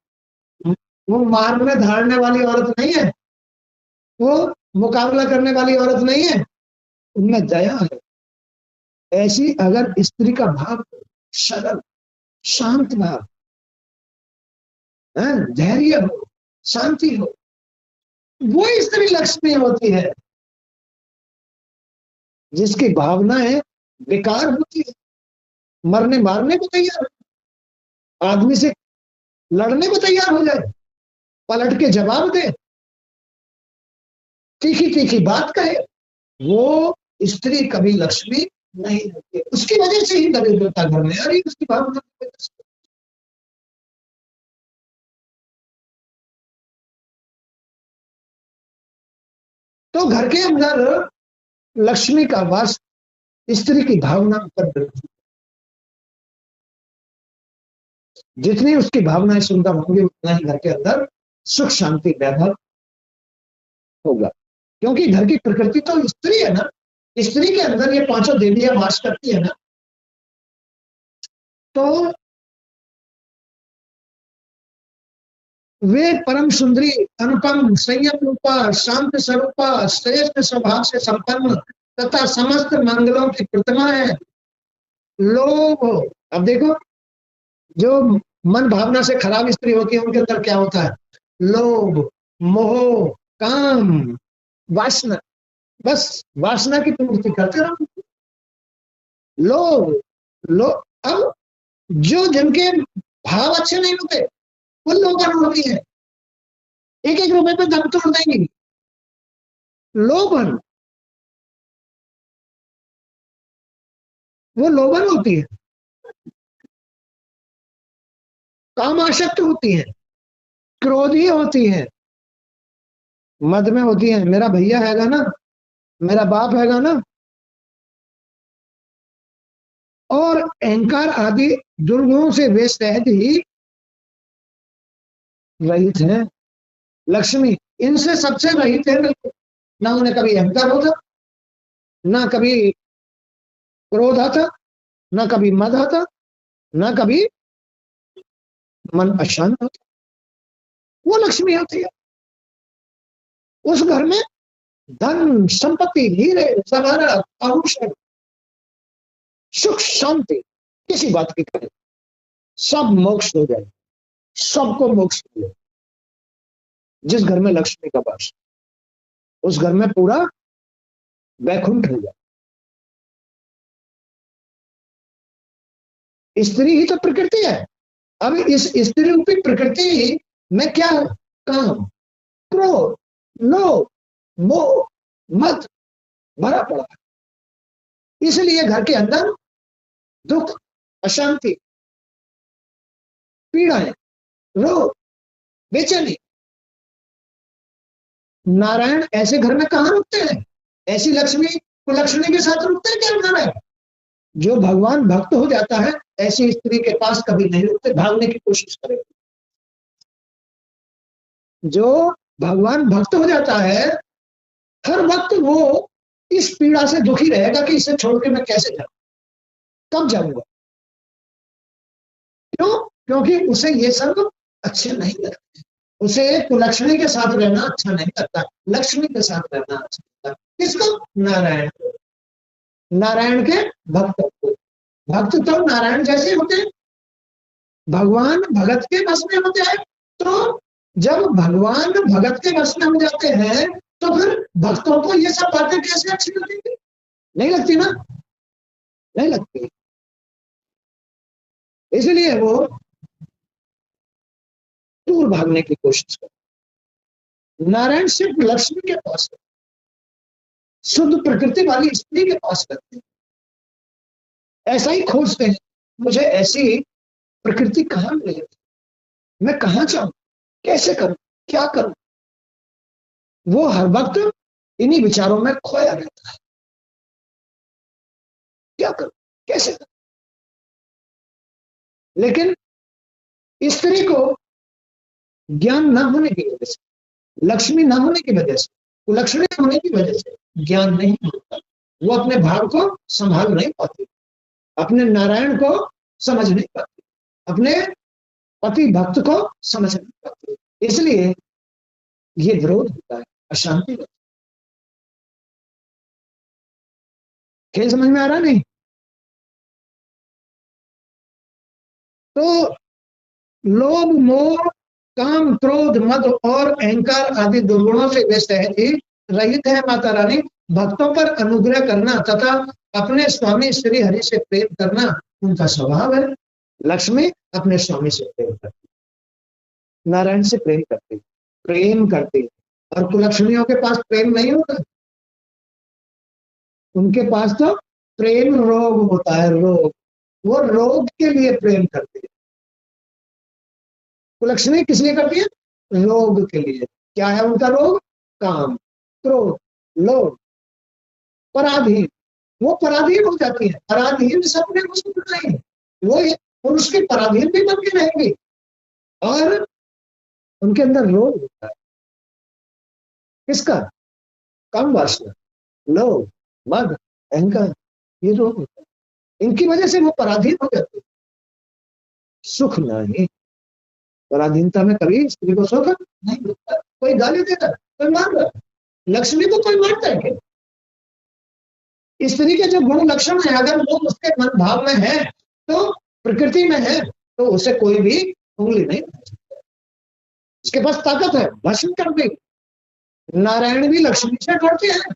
वो मारने धारने वाली औरत नहीं है, वो मुकाबला करने वाली औरत नहीं है, उनमें दया है। ऐसी अगर स्त्री का भाव सरल शांत भाव, धैर्य हो, शांति हो, वो स्त्री लक्ष्मी होती है। जिसकी भावनाएं बेकार होती है, मरने मारने को तैयार, आदमी से लड़ने को तैयार हो जाए, पलट के जवाब दे, तीखी तीखी बात कहे, वो स्त्री कभी लक्ष्मी नहीं होती। उसकी वजह से ही दरिद्रता घर में आ रही, उसकी भावना की वजह से। तो घर के अंदर लक्ष्मी का वास स्त्री की भावना पर, जितनी उसकी भावनाएं सुंदर होंगी, उतना ही घर के अंदर सुख शांति वैभव होगा। क्योंकि घर की प्रकृति तो स्त्री है ना, स्त्री के अंदर ये पांचों देवियां वास करती है ना, तो वे परम सुंदरी, अनुपम संयम रूपा, शांत स्वरूपा, श्रेष्ठ स्वभाव से संपन्न तथा समस्त मंगलों की प्रतिमा है। लोभ, अब देखो, जो मन भावना से खराब स्त्री होती है, उनके अंदर क्या होता है, लोभ, मोह, काम, वासना, बस वासना की पूर्ति करते रहो। लोभ, अब जो जिनके भाव अच्छे नहीं होते, वो लोभन होती है, एक एक रुपए पे दम तोड़ देंगी, लोभन, वो लोभन होती है। कामासक्त होती है, क्रोधी होती है, मद में होती है, मेरा भैया हैगा ना, मेरा बाप हैगा ना, और अहंकार आदि दुर्गुणों से वे सहज ही रहित है। लक्ष्मी इनसे सबसे रहित है, बिल्कुल। ना उन्हें कभी अहंकार होता, ना कभी क्रोध आता, ना कभी मद आता, ना कभी मन अशांत होता, वो लक्ष्मी होती है। उस घर में धन संपत्ति, हीरे जवाहरात, आभूषण, सुख शांति, किसी बात की कमी, सब मोक्ष हो जाए, सबको मोक्ष हो जाए। जिस घर में लक्ष्मी का वास, उस घर में पूरा वैकुंठ हो जाए। स्त्री ही तो प्रकृति है। अब इस स्त्री रूपी प्रकृति में क्या काम, क्रोध, लोभ, मोह, मद भरा पड़ा है। इसलिए घर के अंदर दुख, अशांति, पीड़ाएं, रोग, बेचैनी। नारायण ऐसे घर में कहां रुकते हैं? ऐसी लक्ष्मी कुलक्ष्मी के साथ रुकते हैं क्या नारायण? जो भगवान भक्त हो जाता है ऐसी स्त्री के पास कभी नहीं रुकते, भागने की कोशिश करें। जो भगवान भक्त हो जाता है हर वक्त वो इस पीड़ा से दुखी रहेगा कि इसे छोड़ के मैं कैसे जाऊं, कब जाऊंगा। क्यों? क्योंकि उसे ये सब अच्छे नहीं लगते। उसे कुलक्ष्मी के साथ रहना अच्छा नहीं लगता, लक्ष्मी के साथ रहना अच्छा लगता। किसको? नारायण को, नारायण के भक्त को। भक्त तो नारायण जैसे होते हैं, भगवान भगत के वश में होते हैं। तो जब भगवान भगत के वश में हो जाते हैं तो फिर भक्तों को ये सब बातें कैसे अच्छी लगेंगी? नहीं लगती ना, नहीं लगती। इसलिए वो दूर भागने की कोशिश करते। नारायण सिर्फ लक्ष्मी के पास है, शुद्ध प्रकृति वाली स्त्री के पास रहते हैं। ऐसा ही खोजते हैं, मुझे ऐसी प्रकृति कहां मिलेगी, मैं कहां जाऊं, कैसे करूं, क्या करूं। वो हर वक्त इन्हीं विचारों में खोया रहता है, क्या करूं, कैसे करूं। लेकिन स्त्री को ज्ञान न होने की वजह से, लक्ष्मी न होने की वजह से, कुलक्ष्मी होने की वजह से ज्ञान नहीं होता। वो अपने भाव को संभाल नहीं पाती, अपने नारायण को समझ नहीं पाती, अपने पति भक्त को समझ नहीं पाती। इसलिए ये विरोध होता है, अशांति होती है। खेल समझ में आ रहा नहीं? तो लोभ, मोह, काम, क्रोध, मद और अहंकार आदि दुर्गुणों से वे सहज ही रहित है। माता रानी भक्तों पर अनुग्रह करना तथा अपने स्वामी श्री हरि से प्रेम करना उनका स्वभाव है। लक्ष्मी अपने स्वामी से प्रेम करती, नारायण से प्रेम करती, प्रेम करती। और कुलक्ष्मियों के पास प्रेम नहीं होता, उनके पास तो प्रेम रोग होता है, रोग। वो रोग के लिए प्रेम करती है। कुलक्ष्मी किस लिए करती है? रोग के लिए। क्या है उनका रोग? काम, क्रोध, लोभ, पराधीन। वो पराधीन हो जाती है, पराधीन सपने उसको नहीं, वो पुरुष के पराधीन भी बन के रहेंगे और उनके अंदर रोग होता है। किसका? काम वासना, लोभ, मद, अहंकार, ये रोग होता है। इनकी वजह से वो पराधीन हो जाते हैं। सुख नहीं, पराधीनता में कभी स्त्री को सुख नहीं मिलता। कोई गाली देता, कोई मार रहा, लक्ष्मी को कोई मारता है क्या? स्त्री के जो गुण लक्षण है अगर वो उसके मन भाव में है, तो प्रकृति में है, तो उसे कोई भी उंगली नहीं उठा सकता। उसके पास ताकत है भस्म कर देगी। नारायण भी लक्ष्मी से डरते हैं,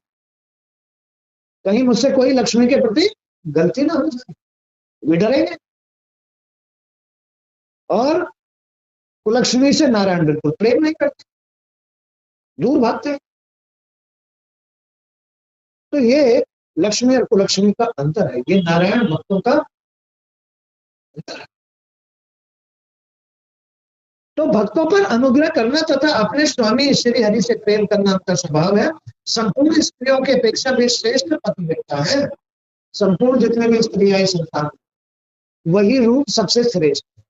कहीं मुझसे कोई लक्ष्मी के प्रति गलती ना हो जाए, वे डरेंगे। और कुलक्ष्मी से नारायण बिल्कुल प्रेम नहीं करते, दूर भागते। तो ये लक्ष्मी और कुलक्ष्मी का अंतर है, ये नारायण भक्तों का अंतर है। तो भक्तों पर अनुग्रह करना तथा अपने स्वामी श्री हरि से प्रेम करना उनका स्वभाव है। संपूर्ण स्त्रियों की अपेक्षा भी श्रेष्ठ पतिव्रता है। संपूर्ण जितने भी स्त्रियां संतान, वही रूप सबसे श्रेष्ठ है।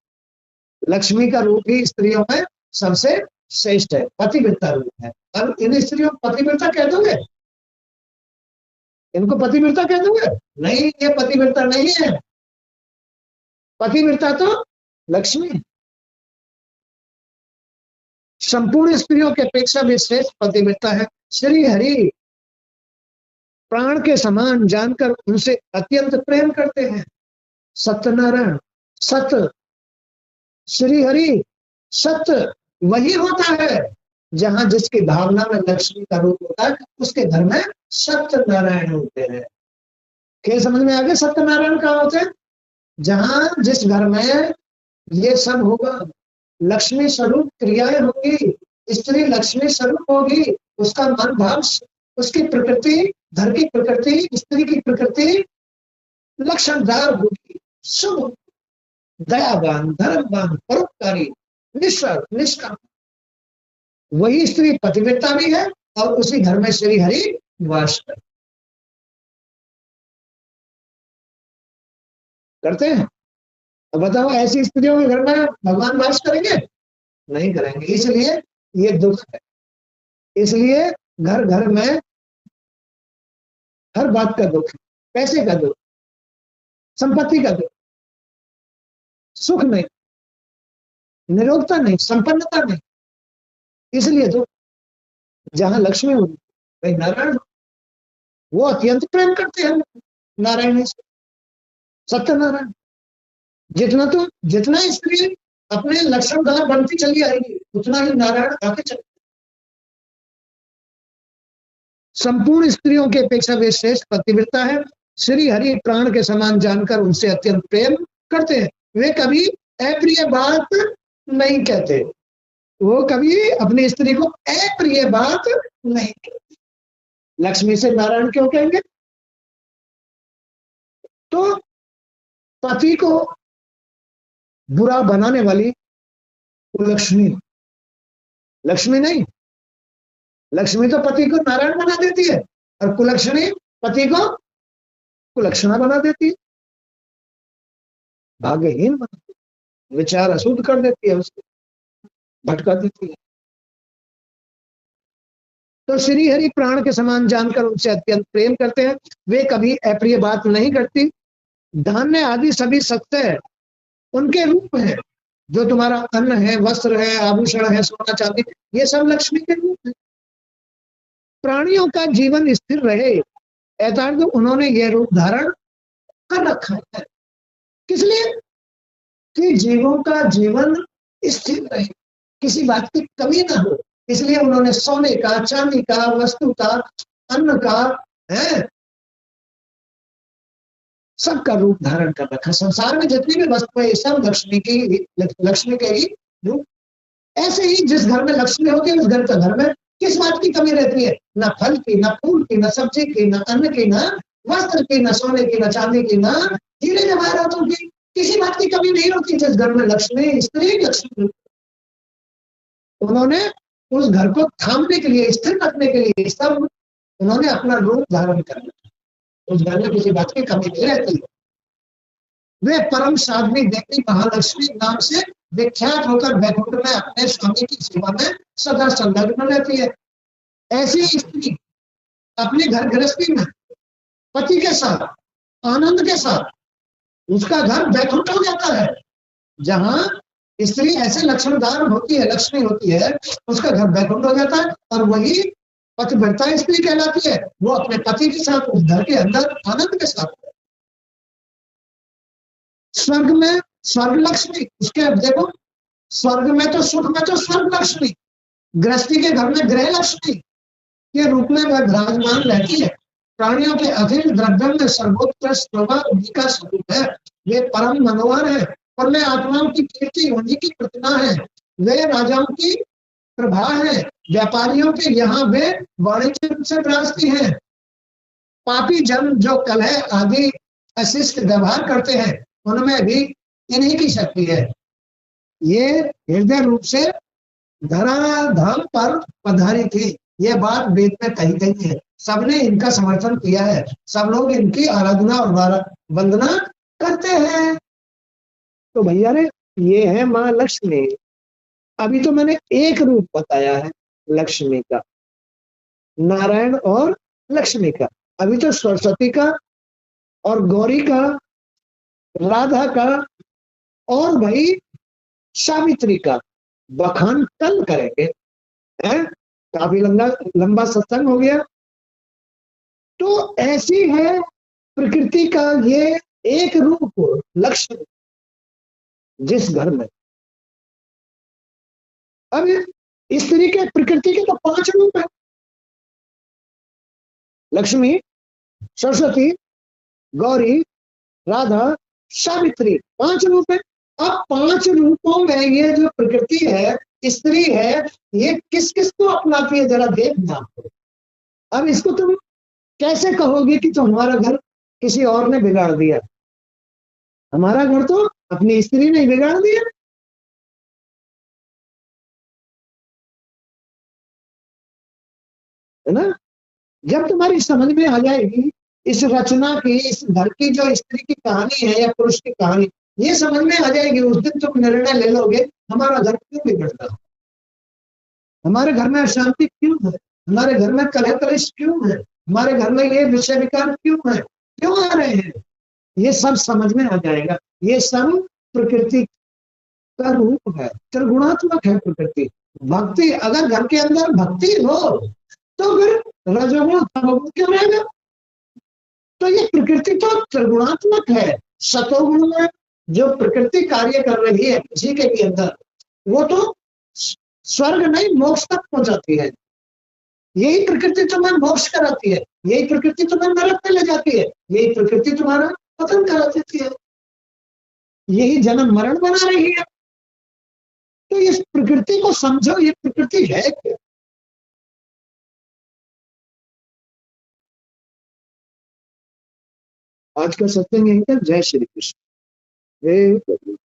लक्ष्मी का रूप ही स्त्रियों में सबसे श्रेष्ठ है, पतिव्रता रूप है। अब इन स्त्रियों को पतिव्रता कह दोगे, इनको पतिव्रता कह दोगे? नहीं, ये पतिव्रता नहीं है। पतिव्रता तो लक्ष्मी है। संपूर्ण स्त्रियों की अपेक्षा भी श्रेष्ठ पतिव्रता है। श्री हरि प्राण के समान जानकर उनसे अत्यंत प्रेम करते हैं। सत्यनारायण, सत्य श्री हरि सत्य वही होता है जहां जिसकी भावना में लक्ष्मी का रूप होता है, उसके घर में सत्य नारायण होते हैं। क्या समझ में आ गया? सत्य नारायण कहाँ होते हैं? जहां जिस घर में ये सब होगा, लक्ष्मी स्वरूप क्रियाएं होगी, स्त्री लक्ष्मी स्वरूप होगी, उसका मन भाव, उसकी प्रकृति, घर की प्रकृति, स्त्री की प्रकृति लक्षणदार होगी, शुभ, दयावान, धर्मवान, परोपकारी, निष्काम। वही स्त्री पतिव्रता भी है और उसी घर में श्री हरि वास करते हैं। अब बताओ, ऐसी स्त्रियों के घर में भगवान वास करेंगे? नहीं करेंगे। इसलिए ये दुख है। इसलिए घर घर में हर बात का दुख है, पैसे का दुख, संपत्ति का दुख, सुख नहीं, निरोगता नहीं, संपन्नता नहीं। इसलिए दुख। जहां लक्ष्मी होगी वही नारायण, वो अत्यंत प्रेम करते हैं नारायण से, सत्यनारायण। जितना स्त्री अपने लक्षणदार बनती चली आएगी, उतना ही नारायण आके चले। संपूर्ण स्त्रियों के अपेक्षा वे श्रेष्ठ पतिव्रता है। श्री हरि प्राण के समान जानकर उनसे अत्यंत प्रेम करते हैं। वे कभी अप्रिय बात नहीं कहते। वो कभी अपनी स्त्री को अप्रिय बात नहीं कहते। लक्ष्मी से नारायण क्यों कहेंगे? तो पति को बुरा बनाने वाली कुलक्ष्मी, लक्ष्मी नहीं, लक्ष्मी तो पति को नारायण बना देती है और कुलक्ष्मी पति को कुलक्षणा बना देती है, भाग्यहीन बना देती है, विचार अशुद्ध कर देती है, उसको भटका देती है। तो श्री हरि प्राण के समान जानकर उनसे अत्यंत प्रेम करते हैं। वे कभी अप्रिय बात नहीं करती। धान्य आदि सभी सत्य है, उनके रूप है। जो तुम्हारा अन्न है, वस्त्र है, आभूषण है, सोना चांदी, ये सब लक्ष्मी के रूप है। प्राणियों का जीवन स्थिर रहे, यथार्थ उन्होंने ये रूप धारण कर रखा है। किस लिए? कि जीवों का जीवन स्थिर रहे, किसी बात की कमी ना हो। इसलिए उन्होंने सोने का, चांदी का, वस्तु का, अन्न का, है, सबका रूप धारण कर रखा। संसार में जितनी भी वस्तु है, सब लक्ष्मी के ही रूप। ऐसे ही जिस घर में लक्ष्मी होती है, उस घर का घर में किस बात की कमी रहती है? ना फल की, ना फूल की, ना सब्जी की, ना अन्न की, ना वस्त्र की, ना सोने की, ना चांदी की, ना हीरे जवाहरातों की, किसी बात की कमी नहीं होती जिस घर में लक्ष्मी, स्त्री लक्ष्मी। उन्होंने उस घर को थामने के लिए, स्थिर रखने के लिए सब उन्होंने अपना रूप धारण कर लिया। उस घर में किसी बात की कमी नहीं रहती। वे परम साध्वी देवी महालक्ष्मी नाम से विख्यात होकर वैकुंठ में अपने स्वामी की सेवा में सदा संलग्न रहती है। ऐसी स्त्री अपने घर गृहस्थी में पति के साथ आनंद के साथ, उसका घर वैकुंठ हो जाता है। जहां स्त्री ऐसे लक्षणदार होती है, लक्ष्मी होती है, उसका घर वैकुंठ हो जाता है और वही पतिव्रता स्त्री कहलाती है। वो अपने पति के साथ उस घर के अंदर आनंद के साथ। स्वर्ग में स्वर्ग लक्ष्मी, उसके अब देखो, स्वर्ग में तो सुख में तो स्वर्ग लक्ष्मी, गृहस्थी के घर में गृह लक्ष्मी के रूप में वह विराजमान रहती है। प्राणियों के अखिल द्रव्य में सर्वोत्कृष्ट उन्हीं का स्वरूप है। वे परम मनोहर है, और वे आत्माओं की कीर्ति, उन्हीं की प्रतिमा है। वे राजाओं की प्रभा है, व्यापारियों के यहाँ वे वाणिज्य रूप से विराजती हैं। पापी जन जो कलह आदि अशिष्ट व्यवहार करते हैं, उनमें भी इन्हीं की शक्ति है। ये हृदय रूप से धराधाम पर पधारी थी। यह बात वेद में कही गई है। सबने इनका समर्थन किया है। सब लोग इनकी आराधना और वंदना करते हैं। तो भैया रे, ये है माँ लक्ष्मी। अभी तो मैंने एक रूप बताया है लक्ष्मी का, नारायण और लक्ष्मी का। अभी तो सरस्वती का और गौरी का, राधा का और भाई सावित्री का बखान कल करेंगे। हैं? काफी लंबा सत्संग हो गया। तो ऐसी है प्रकृति का ये एक रूप लक्ष्मी। जिस घर में अब स्त्री के प्रकृति के तो 5 रूप है, लक्ष्मी, सरस्वती, गौरी, राधा, सावित्री, 5 रूप है। अब 5 रूपों में ये जो प्रकृति है, स्त्री है, ये किस किस को अपनाती है जरा देखना। अब इसको तुम कैसे कहोगे कि तुम्हारा घर किसी और ने बिगाड़ दिया? हमारा घर तो अपनी स्त्री ने बिगाड़ दिया, है ना। जब तुम्हारी समझ में आ जाएगी इस रचना की, इस घर की जो स्त्री की कहानी है या पुरुष की कहानी, ये समझ में आ जाएगी, उस दिन तुम निर्णय ले लोगे हमारा घर क्यों बिगड़ रहा है, हमारे घर में अशांति क्यों है, हमारे घर में कलह कलेश क्यों है, हमारे घर में ये विषय विकार क्यों है, क्यों आ रहे हैं, ये सब समझ में आ जाएगा। ये सब प्रकृति का रूप है, त्रिगुणात्मक है प्रकृति। भक्ति, अगर घर के अंदर भक्ति हो तो फिर रजोगुण तमोगुण क्यों रहेगा? तो ये प्रकृति तो त्रिगुणात्मक है। सतोगुण में जो प्रकृति कार्य कर रही है किसी के भी अंदर, वो तो स्वर्ग नहीं मोक्ष तक पहुंचाती है। यही प्रकृति तुम्हें मोक्ष कराती है, यही प्रकृति तुम्हें नरक में ले जाती है, यही प्रकृति तुम्हारा पतन करा देती है, यही जन्म मरण बना रही है। तो इस प्रकृति को समझो, ये प्रकृति है क्या? आज का सत्संग यहीं तक। जय श्री कृष्ण। जय प्रभु।